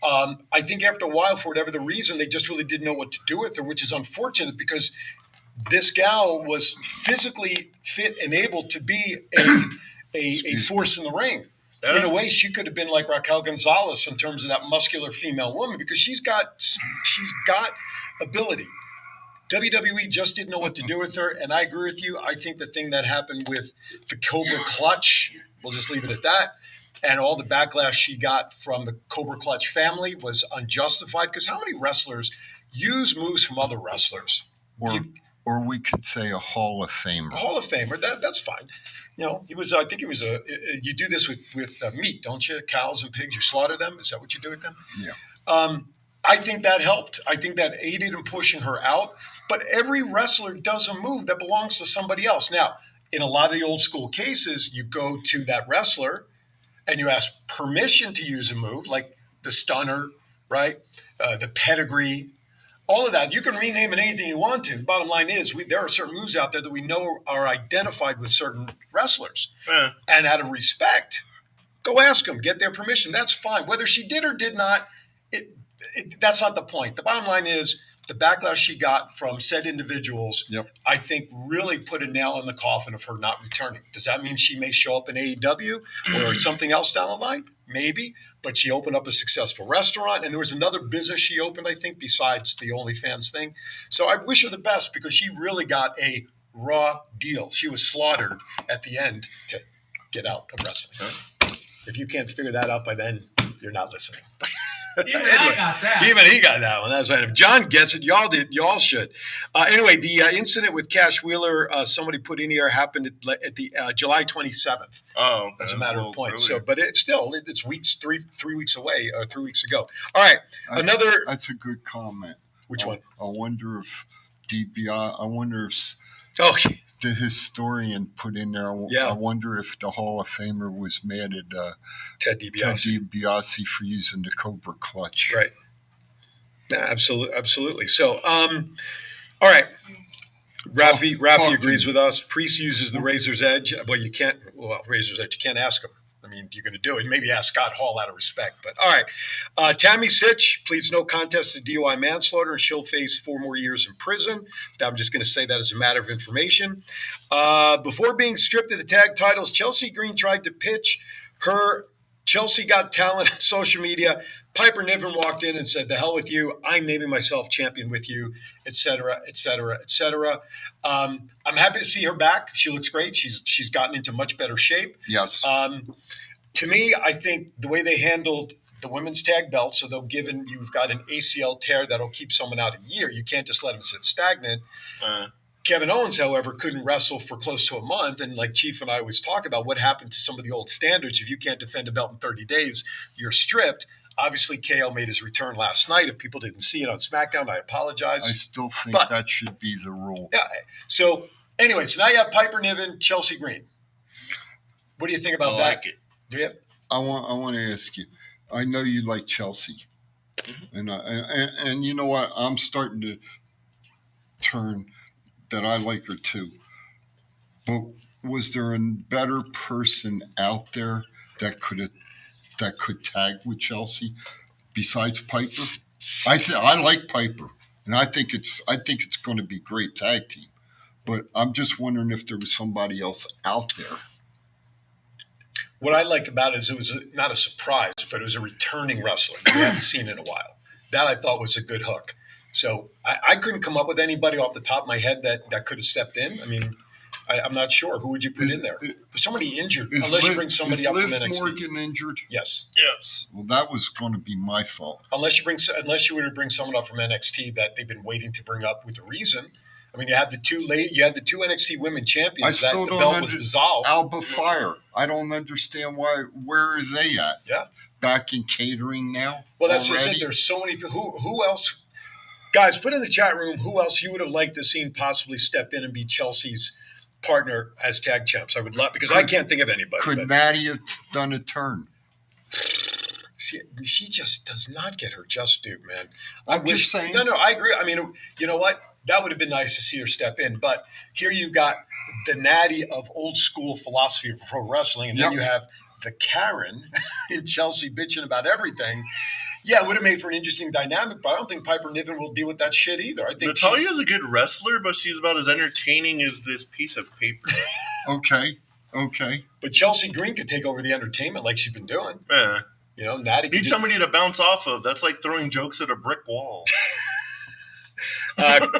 I think after a while, for whatever the reason, they just really didn't know what to do with her, which is unfortunate because this gal was physically fit and able to be a force in the ring. In a way, she could have been like Raquel Gonzalez in terms of that muscular female woman because she's got ability. WWE just didn't know what to do with her, and I agree with you. I think the thing that happened with the Cobra Clutch, we'll just leave it at that, and all the backlash she got from the Cobra Clutch family was unjustified because how many wrestlers use moves from other wrestlers? Or we could say a Hall of Famer. A Hall of Famer, that's fine. You know, he was. I think it was you do this with meat, don't you? Cows and pigs, you slaughter them. Is that what you do with them? Yeah. I think that helped. I think that aided in pushing her out. But every wrestler does a move that belongs to somebody else. Now, in a lot of the old school cases, you go to that wrestler and you ask permission to use a move, like the stunner, right? The pedigree, all of that. You can rename it anything you want to. The bottom line is there are certain moves out there that we know are identified with certain wrestlers. And out of respect, go ask them, get their permission. That's fine. Whether she did or did not, that's not the point. The bottom line is the backlash she got from said individuals, I think really put a nail in the coffin of her not returning. Does that mean she may show up in AEW or something else down the line? Maybe. But she opened up a successful restaurant, and there was another business she opened, I think, besides the OnlyFans thing. So I wish her the best because she really got a raw deal. She was slaughtered at the end to get out of wrestling. If you can't figure that out by then, you're not listening. Even I got that. Even he got that one. That's right. If John gets it, y'all did. Y'all should. Anyway, the incident with Cash Wheeler, somebody put in here, happened at the July 27th. Oh, okay. As a matter of point. So, but it's still weeks, three weeks away, 3 weeks ago. All right, That's a good comment. Which one? I wonder if I wonder if. Okay. The historian put in there. I wonder if the Hall of Famer was mad at Ted DiBiase for using the Cobra Clutch. Right. Yeah, absolutely. So, all right. Rafi agrees with us. Priest uses the Razor's Edge. Well, Razor's Edge, you can't ask him. I mean, you're going to do it. Maybe ask Scott Hall out of respect. But all right. Tammy Sitch pleads no contest to DUI manslaughter, and she'll face 4 more years in prison. I'm just going to say that as a matter of information. Before being stripped of the tag titles, Chelsea Green tried to pitch her Chelsea Got Talent on social media. Piper Niven walked in and said, "The hell with you. I'm naming myself champion with you," et cetera, et cetera, et cetera. I'm happy to see her back. She looks great. She's gotten into much better shape. Yes. To me, I think the way they handled the women's tag belt, so you've got an ACL tear that'll keep someone out a year. You can't just let them sit stagnant. Kevin Owens, however, couldn't wrestle for close to a month. And like Chief and I always talk about what happened to some of the old standards. If you can't defend a belt in 30 days, you're stripped. Obviously, KO made his return last night. If people didn't see it on SmackDown, I apologize. I still think that should be the rule. Yeah. So anyway, now you have Piper Niven, Chelsea Green. What do you think about that? I like it. Do you? I want to ask you. I know you like Chelsea, and you know what? I'm starting to turn that I like her too. But was there a better person out there that could tag with Chelsea besides Piper? I like Piper, and I think it's going to be a great tag team. But I'm just wondering if there was somebody else out there. What I like about it is it was not a surprise, but it was a returning wrestler we haven't seen in a while. That I thought was a good hook. So I couldn't come up with anybody off the top of my head that could have stepped in. I mean, I'm not sure. Who would you put in there? There's somebody injured, unless you bring somebody up from NXT. Is Liv Morgan injured? Yes. Well, that was going to be my thought. Unless you were to bring someone up from NXT that they've been waiting to bring up with a reason. I mean, you had the two NXT women champions. The belt was dissolved. Alba Fire. I don't understand why. Where are they at? Yeah. Back in catering now. Well, that's just it. There's so many people. Who else? Guys, put in the chat room who else you would have liked to seen possibly step in and be Chelsea's partner as tag champs. I would love, because I can't think of anybody. Could Natty have done a turn? See, she just does not get her just due, man. I'm just saying. No, I agree. I mean, you know what? That would have been nice to see her step in. But here you've got the Natty of old school philosophy of pro wrestling, and then you have the Karen in Chelsea bitching about everything. Yeah, it would have made for an interesting dynamic, but I don't think Piper Niven will deal with that shit either. I think Natalia's a good wrestler, but she's about as entertaining as this piece of paper. Okay. Okay. But Chelsea Green could take over the entertainment like she's been doing. Yeah. You know, Natty Need somebody to bounce off of. That's like throwing jokes at a brick wall.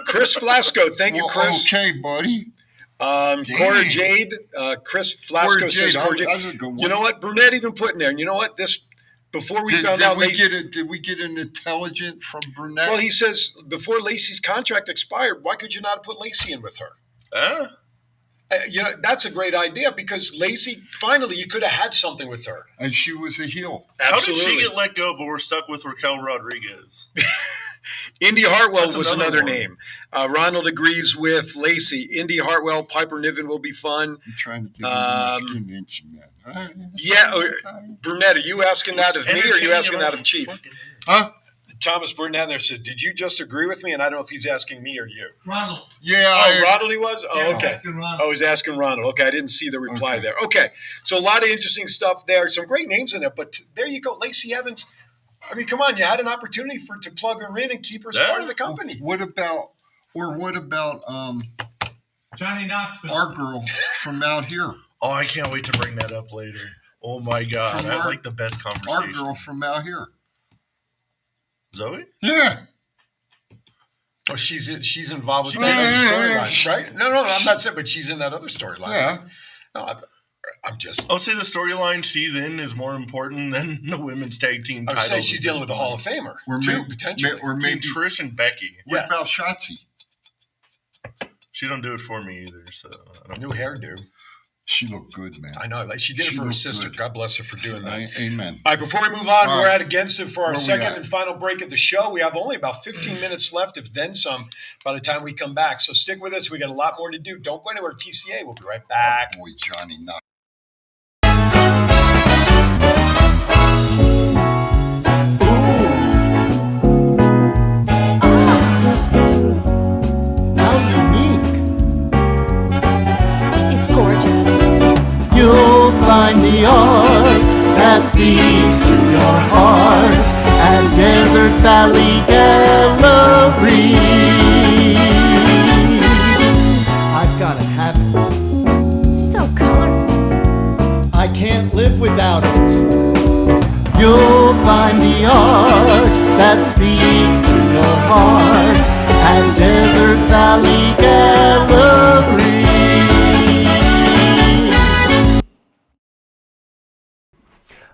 Chris Flasco, thank you, Chris. Okay, buddy. Cora Jade, Chris Flasco says Cora Jade. That's a good one. You know what? Brunette even put in there. And you know what? This before we found out Lacey. Did we get an intelligent from Brunette? Well, he says before Lacey's contract expired, why could you not have put Lacey in with her? You know, that's a great idea because Lacey, finally, you could have had something with her. And she was a heel. Absolutely. How did she get let go, but we're stuck with Raquel Rodriguez? Indy Hartwell was another name. Ronald agrees with Lacey. Indy Hartwell, Piper Niven will be fun. You're trying to get the skin itchy, man. Yeah, Brunette, are you asking that of me or are you asking that of Chief? Huh? Thomas Burnett there said, did you just agree with me? And I don't know if he's asking me or you. Ronald. Yeah. Ronald he was? Oh, Yeah, okay. I was asking Ronald. Okay, I didn't see the reply there. Okay, so a lot of interesting stuff there. Some great names in there. But there you go. Lacey Evans. I mean, come on. You had an opportunity to plug her in and keep her as part of the company. What about Johnny Knoxville? Our girl from out here. Oh, I can't wait to bring that up later. Oh, my God. I like the best conversation. Our girl from out here. Zoe? Yeah. Oh, she's involved with that other storyline, right? No, I'm not saying, but she's in that other storyline. Yeah. No, I'm just. I'll say the storyline she's in is more important than the women's tag team title. I would say she's dealing with a Hall of Famer, potentially. Or maybe Trish and Becky. What about Shotzi? She don't do it for me either. So New hairdo. She looked good, man. I know. Like she did it for her sister. Good. God bless her for doing that. Amen. All right, before we move on, we're at Against It for our second and final break of the show. We have only about 15 minutes left, if then some, by the time we come back. So stick with us. We got a lot more to do. Don't go anywhere. TCA. We'll be right back. Oh, boy, Johnny Knox. You'll find the art that speaks to your heart at Desert Valley Gallery. I've got to have it. So colorful. I can't live without it. You'll find the art that speaks to your heart at Desert Valley Gallery.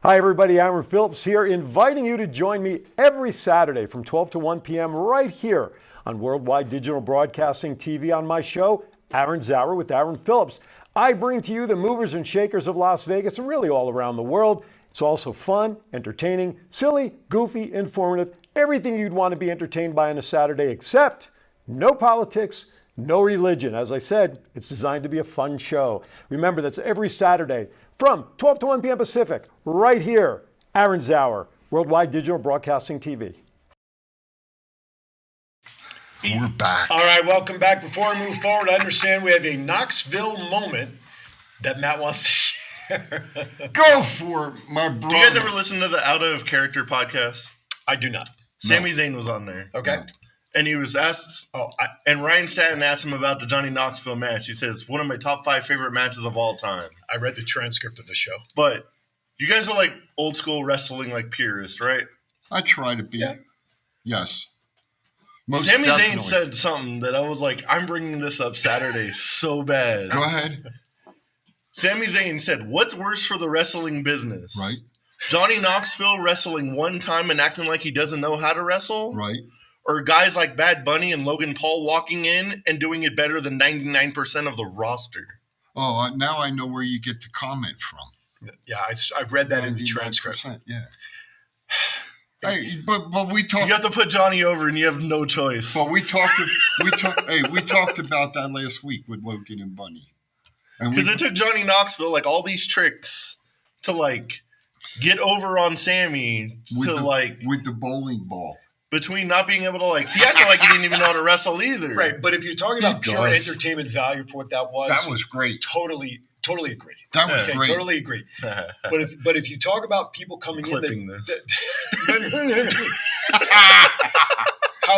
Hi everybody, Aaron Phillips here, inviting you to join me every Saturday from 12 to 1 p.m. right here on Worldwide Digital Broadcasting TV on my show, Aaron's Hour with Aaron Phillips. I bring to you the movers and shakers of Las Vegas and really all around the world. It's also fun, entertaining, silly, goofy, informative, everything you'd want to be entertained by on a Saturday, except no politics, no religion. As I said, it's designed to be a fun show. Remember, that's every Saturday from 12 to 1 p.m. Pacific, right here, Aaron's Hour, Worldwide Digital Broadcasting TV. We're back. All right, welcome back. Before we move forward, I understand we have a Knoxville moment that Matt wants to share. Go for it, my brother. Do you guys ever listen to the Out of Character podcast? I do not. Sami Zayn was on there. Okay. No. And he was asked, and Ryan Satin asked him about the Johnny Knoxville match. He says, one of my top 5 favorite matches of all time. I read the transcript of the show. But you guys are like old school wrestling, like purists, right? I try to be. Yeah. Yes. Sami Zayn said something that I was like, I'm bringing this up Saturday so bad. Go ahead. Sami Zayn said, what's worse for the wrestling business? Right. Johnny Knoxville wrestling one time and acting like he doesn't know how to wrestle? Right. Or guys like Bad Bunny and Logan Paul walking in and doing it better than 99% of the roster? Oh, now I know where you get the comment from. Yeah, I read that in the transcript. Yeah. Hey, but we talked. You have to put Johnny over, and you have no choice. But we talked about that last week with Logan and Bunny. Because it took Johnny Knoxville like all these tricks to like get over on Sammy with the bowling ball. Between not being able to he acted like he didn't even know how to wrestle either. Right, but if you're talking about pure entertainment value for what that was great. Totally agree. That was great. Totally agree. But if you talk about people coming in,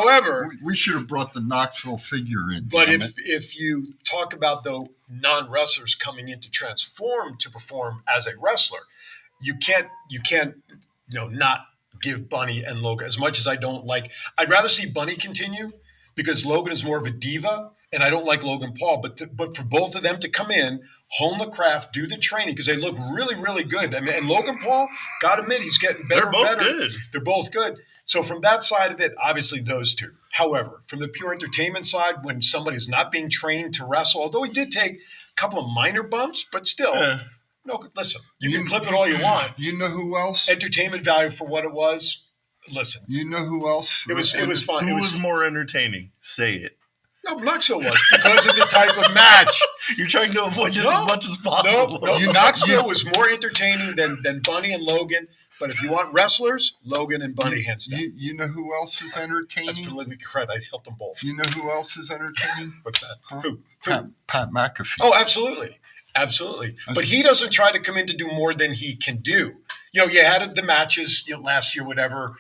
However, we should have brought the Knoxville figure in. But if you talk about the non-wrestlers coming in to transform to perform as a wrestler, you can't not give Bunny and Logan as much as I don't like. I'd rather see Bunny continue because Logan is more of a diva, and I don't like Logan Paul. But for both of them to come in, hone the craft, do the training because they look really, really good. I mean, and Logan Paul, gotta admit, he's getting better. They're both and better. good. They're both good. So from that side of it, obviously those two. However, from the pure entertainment side, when somebody's not being trained to wrestle, although he did take a couple of minor bumps, but still. No, listen, you can clip it all you want. You know who else? Entertainment value for what it was. Listen. You know who else? It was fun. Who was more entertaining? Say it. No, Knoxville was because of the type of match. You're trying to avoid just as much as possible. No, Knoxville was more entertaining than Bunny and Logan. But if you want wrestlers, Logan and Bunny, hands down. You know who else is entertaining? That's politically correct. I helped them both. You know who else is entertaining? What's that? Huh? Who? Pat McAfee. Oh, absolutely. Absolutely. But he doesn't try to come in to do more than he can do. You had the matches last year, whatever,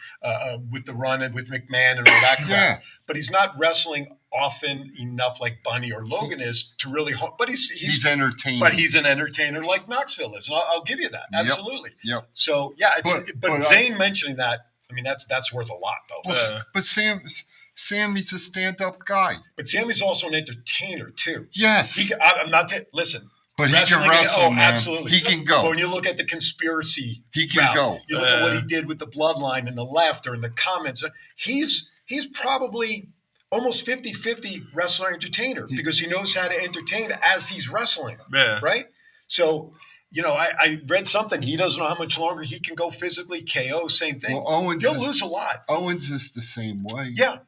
with the run and with McMahon and all that crap. Yeah. But he's not wrestling often enough like Bunny or Logan is to really – but he's entertaining. But he's an entertainer like Knoxville is. And I'll give you that. Absolutely. Yep. So, yeah. But Zane mentioning that, I mean, that's worth a lot, though. But Sammy's a stand-up guy. But Sammy's also an entertainer, too. Yes. I'm not – listen – but he can wrestle, man. Absolutely. He can go. But when you look at the conspiracy, he can go. You look at what he did with the bloodline and the laughter and the comments. He's probably almost 50-50 wrestler entertainer because he knows how to entertain as he's wrestling. Yeah. Right? So, I read something. He doesn't know how much longer he can go physically. KO, same thing. Well, He'll lose a lot. Owens is the same way. Yeah.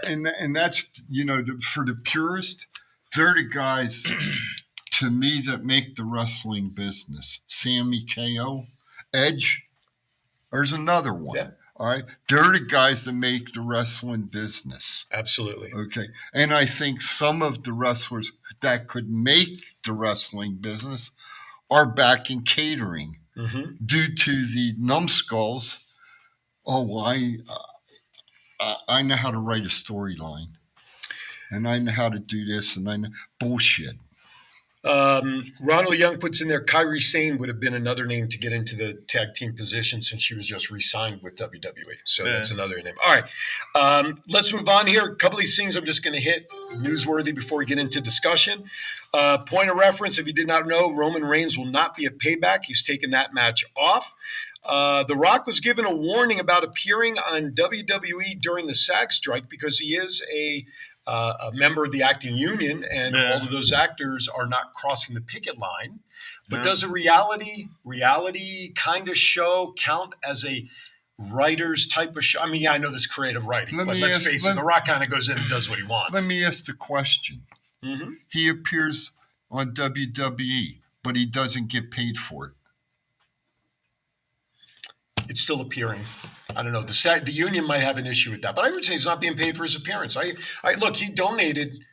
And that's, for the purist, they're the guys, to me, that make the wrestling business. Sammy, KO, Edge, there's another one. Yeah. All right. They're the guys that make the wrestling business. Absolutely. Okay. And I think some of the wrestlers that could make the wrestling business are back in catering due to the numbskulls. Oh, well, I know how to write a storyline. And I know how to do this, and I know bullshit. Ronald Young puts in there, Kairi Sane would have been another name to get into the tag team position since she was just re-signed with WWE. So that's another name. All right. Let's move on here. A couple of these things I'm just going to hit newsworthy before we get into discussion. Point of reference, if you did not know, Roman Reigns will not be a Payback. He's taken that match off. The Rock was given a warning about appearing on WWE during the SAG strike because he is a member of the acting union, and all of those actors are not crossing the picket line. But does a reality kind of show count as a writer's type of show? I mean, I know there's creative writing, but let's face it, The Rock kind of goes in and does what he wants. Let me ask the question. Mm-hmm. He appears on WWE, but he doesn't get paid for it. It's still appearing. I don't know. The union might have an issue with that, but I would say he's not being paid for his appearance. Look, he donated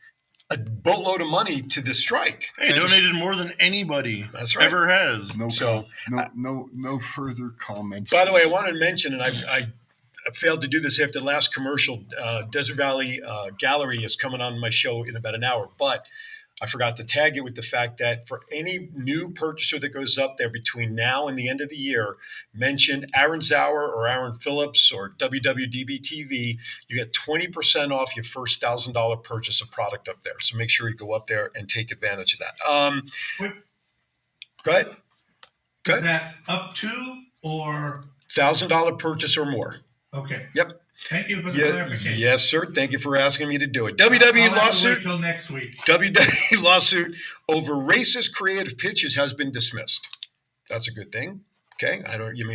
a boatload of money to this strike. He donated more than anybody ever has. No further comments. By the way, I wanted to mention, and I failed to do this after the last commercial. Desert Valley Gallery is coming on my show in about an hour, but I forgot to tag it with the fact that for any new purchaser that goes up there between now and the end of the year, mention Aaron Zauer or Aaron Phillips or WWDBTV, you get 20% off your first $1,000 purchase of product up there. So make sure you go up there and take advantage of that. Go ahead. Is that up to or $1,000 purchase or more? Okay. Yep. Thank you for the clarification. Yes, sir. Thank you for asking me to do it. WWE lawsuit. Until next week. WWE lawsuit over racist creative pitches has been dismissed. That's a good thing. Okay.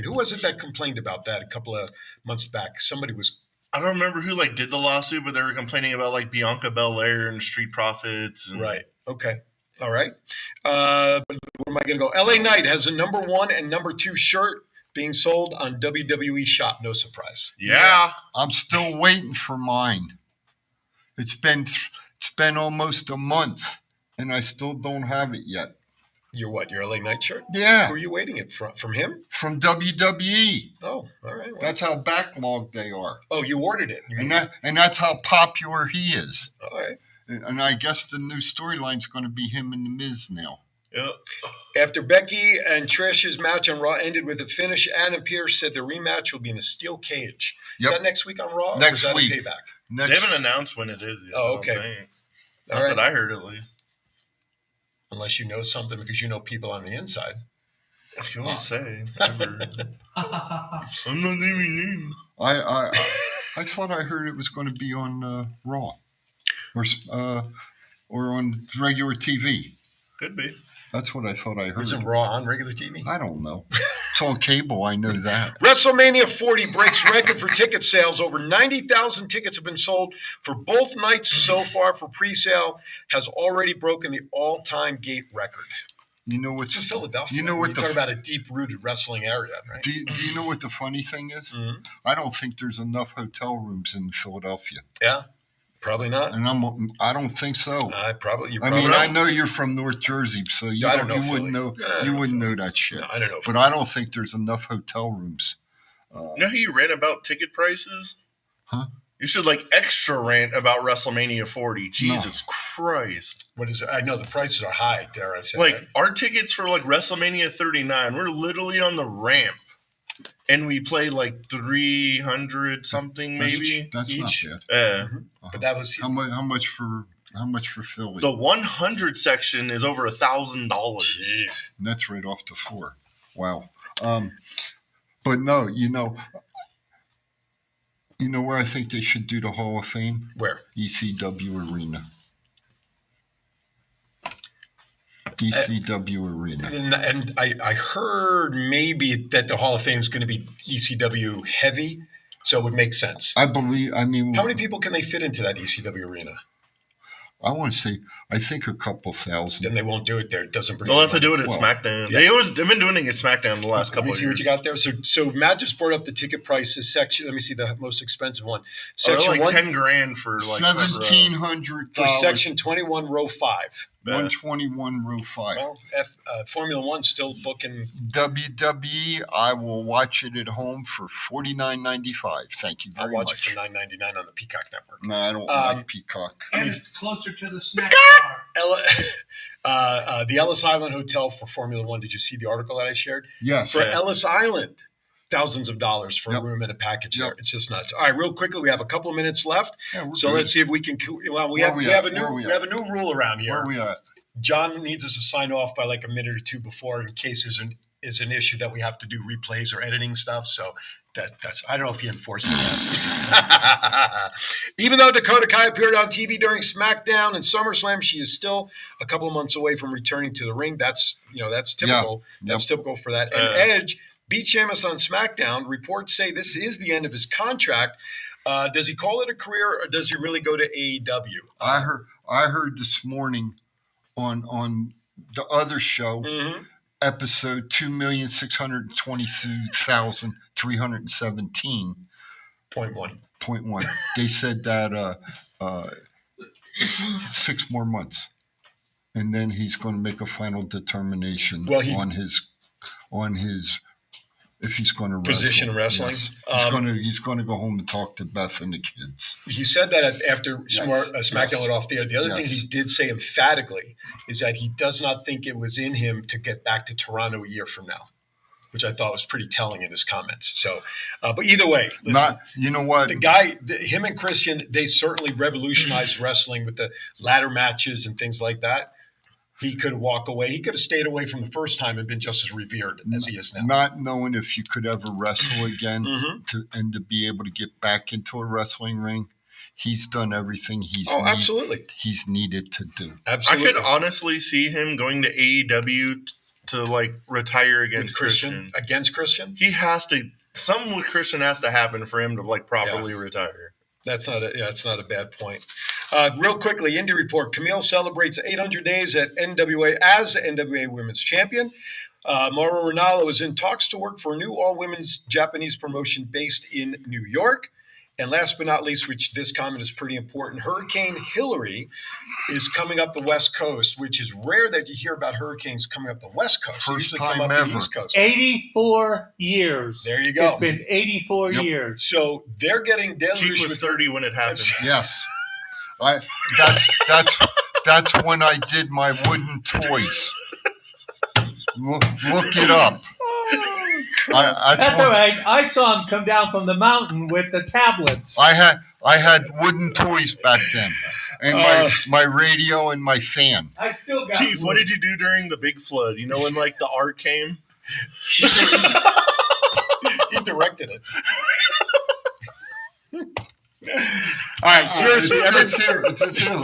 Who was it that complained about that a couple of months back? Somebody was. I don't remember who did the lawsuit, but they were complaining about Bianca Belair and Street Profits. Right. Okay. All right. Where am I going to go? LA Knight has a number 1 and number 2 shirt being sold on WWE Shop. No surprise. Yeah. I'm still waiting for mine. It's been almost a month, and I still don't have it yet. Your what? Your LA Knight shirt? Yeah. Who are you waiting it from? From him? From WWE. Oh, all All right. Well. That's how backlogged they are. Oh, you ordered it. And that's how popular he is. All right. And I guess the new storyline's going to be him and The Miz now. Yeah. After Becky and Trish's match on Raw ended with a finish, Adam Pearce said the rematch will be in a steel cage. Yep. Is that next week on Raw? Next or is week. That a payback? They haven't announced when it is yet. Oh, okay. Not that I heard at least. Unless you know something because you know people on the inside. You won't say. Ever. I'm not naming names. I thought I heard it was going to be on Raw or on regular TV. Could be. That's what I thought I heard. Isn't Raw on regular TV? I don't know. It's on cable. I know that. WrestleMania 40 breaks record for ticket sales. Over 90,000 tickets have been sold for both nights so far for pre-sale. Has already broken the all-time gate record. You know what's in Philadelphia? You know what you talk about a deep-rooted wrestling area, right? Do you know what the funny thing is? Mm-hmm. I don't think there's enough hotel rooms in Philadelphia. Yeah. Probably not. And I don't think so. I know you're from North Jersey, so you wouldn't know that shit. No, I don't know. But I don't think there's enough hotel rooms. You know how you rant about ticket prices? Huh? You should extra rant about WrestleMania 40. Jesus Christ. What is it? I know the prices are high, dare I say. Our tickets for WrestleMania 39, we're literally on the ramp. And we play 300 something maybe. That's each. Not bad. But that was how much for Philly? The 100 section is over $1,000. Jeez, and that's right off the floor. Wow. But no, you know where I think they should do the Hall of Fame? Where? ECW Arena. ECW Arena. And I heard maybe that the Hall of Fame is going to be ECW heavy, so it would make sense. I mean, how many people can they fit into that ECW arena? I want to say, I think a couple thousand. Then they won't do it there. It doesn't bring. They'll have to do it at SmackDown. Yeah. They've been doing it at SmackDown the last couple of years. Let me see what you got there. So Matt just brought up the ticket prices section. Let me see the most expensive one. Section $10,000 for $1,700 for section 21, row 5. 121, row 5. Well, Formula One still booking. WWE, I will watch it at home for $49.95. Thank you very much. I'll watch it for $9.99 on the Peacock Network. No, I don't like Peacock. And it's closer to the snack bar. The Ellis Island Hotel for Formula One. Did you see the article that I shared? Yes. For Ellis Island. Thousands of dollars for a room and a package there. It's just nuts. All right, real quickly, we have a couple of minutes left. Yeah, so good. Let's see if we can. Well, we have a new rule around here. Where are we at? John needs us to sign off by a minute or two before, in case there's an issue that we have to do replays or editing stuff. So that's I don't know if he enforces that. Even though Dakota Kai appeared on TV during SmackDown and SummerSlam, she is still a couple of months away from returning to the ring. That's typical. Yeah. That's typical for that. And Edge beat Sheamus on SmackDown. Reports say this is the end of his contract. Does he call it a career, or does he really go to AEW? I heard this morning on the other show, episode 2,622,317.1. They said that 6 more months, and then he's going to make a final determination on his if he's going to position in wrestling. Yes. He's going to go home and talk to Beth and the kids. He said that after SmackDown went off the air. The other thing he did say emphatically is that he does not think it was in him to get back to Toronto a year from now, which I thought was pretty telling in his comments. So, but either way, listen, you know what? The guy, him and Christian, they certainly revolutionized wrestling with the ladder matches and things like that. He could walk away. He could have stayed away from the first time and been just as revered as he is now. Not knowing if you could ever wrestle again to be able to get back into a wrestling ring, he's done everything he's needed to do. Absolutely. I could honestly see him going to AEW to retire against Christian. Against Christian? He has to. Something with Christian has to happen for him to properly retire. That's not a bad point. Real quickly, Indie Report. Camille celebrates 800 days at NWA as NWA Women's Champion. Mauro Ranallo is in talks to work for a new all-women's Japanese promotion based in New York. And last but not least, which this comment is pretty important, Hurricane Hillary is coming up the West Coast, which is rare that you hear about hurricanes coming up the West Coast. They First usually come time up ever. the East Coast. 84 years. There you go. It's been 84 Yep. years. So they're getting deluged. Chief was 30 when it happened. Yes. That's when I did my wooden toys. Look it up. That's all right. I saw him come down from the mountain with the tablets. I had wooden toys back then, and my radio and my fan. I still got Chief, what did you do during the big flood? You know when like the ark came? He directed it. All right, seriously. It's here.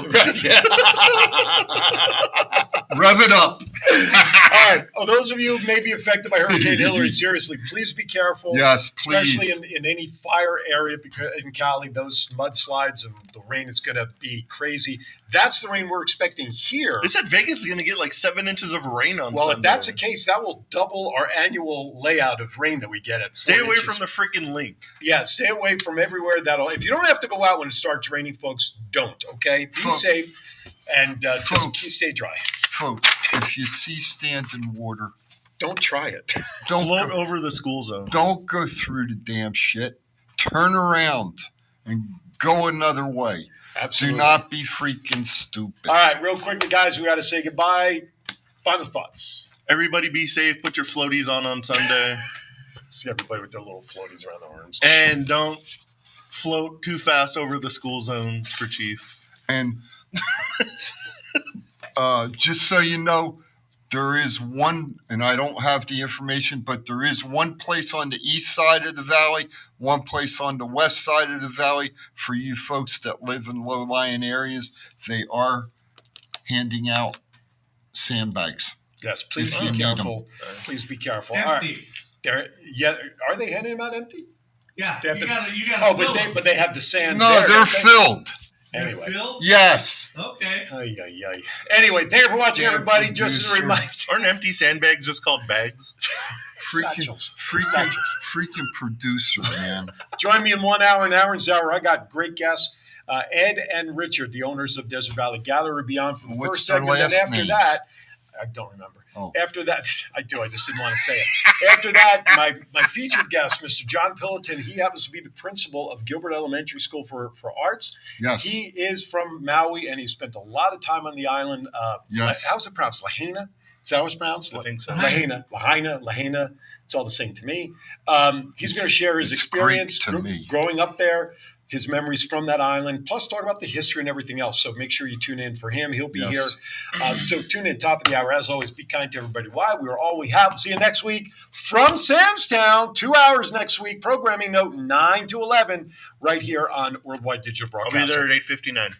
Rev it up. All right. Oh, those of you who may be affected by Hurricane Hillary, seriously, please be careful. Yes, please. Especially in any fire area because in Cali, those mudslides and the rain is going to be crazy. That's the rain we're expecting here. They said Vegas is going to get like 7 inches of rain on Well, Sunday. if that's the case, that will double our annual layout of rain that we get at 4 Stay away inches. from the freaking link. Yeah, stay away from everywhere. If you don't have to go out when it starts raining, folks, don't. Okay, be safe and just stay dry. Folks, if you see standing water, don't try it. Don't float over the school zone. Don't go through the damn shit. Turn around and go another way. Absolutely. Do not be freaking stupid. All right, real quickly, guys, we got to say goodbye. Final thoughts. Everybody be safe. Put your floaties on Sunday. See everybody with their little floaties around their arms. And don't float too fast over the school zones for Chief. And just so you know, there is one, and I don't have the information, but there is one place on the east side of the valley, one place on the west side of the valley for you folks that live in low-lying areas. They are handing out sandbags. Yes, please be careful. Please be careful. Empty. All right. Are they handing them out empty? Yeah. They have You gotta oh, fill them. but they have the sand. No, there, they're don't they? filled. Anyway. They're filled? Yes. Okay. Anyway, thank you for watching, Damn everybody. Just as a producer. reminder. Aren't empty sandbags just called bags? Freaking producer, man. Join me in 1 hour, an hour and hour. I got great guests. Ed and Richard, the owners of Desert Valley Gallery Beyond, for the What's first their segment. And last after names? that, I don't remember. Oh. After that, I do. I just didn't want to say it. After that, my featured guest, Mr. John Pilliton, he happens to be the principal of Gilbert Elementary School for Arts. Yes. He is from Maui, and he spent a lot of time on the island. Yes. How's it pronounced? Lahaina? Is that how it's pronounced? I think so. Lahaina. It's all the same to me. He's going to share his It's experience Greek to me. growing up there, his memories from that island, plus talk about the history and everything else. So make sure you tune in for him. He'll be Yes. here. So tune in, top of the hour. As always, be kind to everybody. Why? We are all we have. See you next week from Samstown. 2 hours next week. Programming note 9 to 11 right here on Worldwide Digital I'll Broadcasting. be there at 8:59.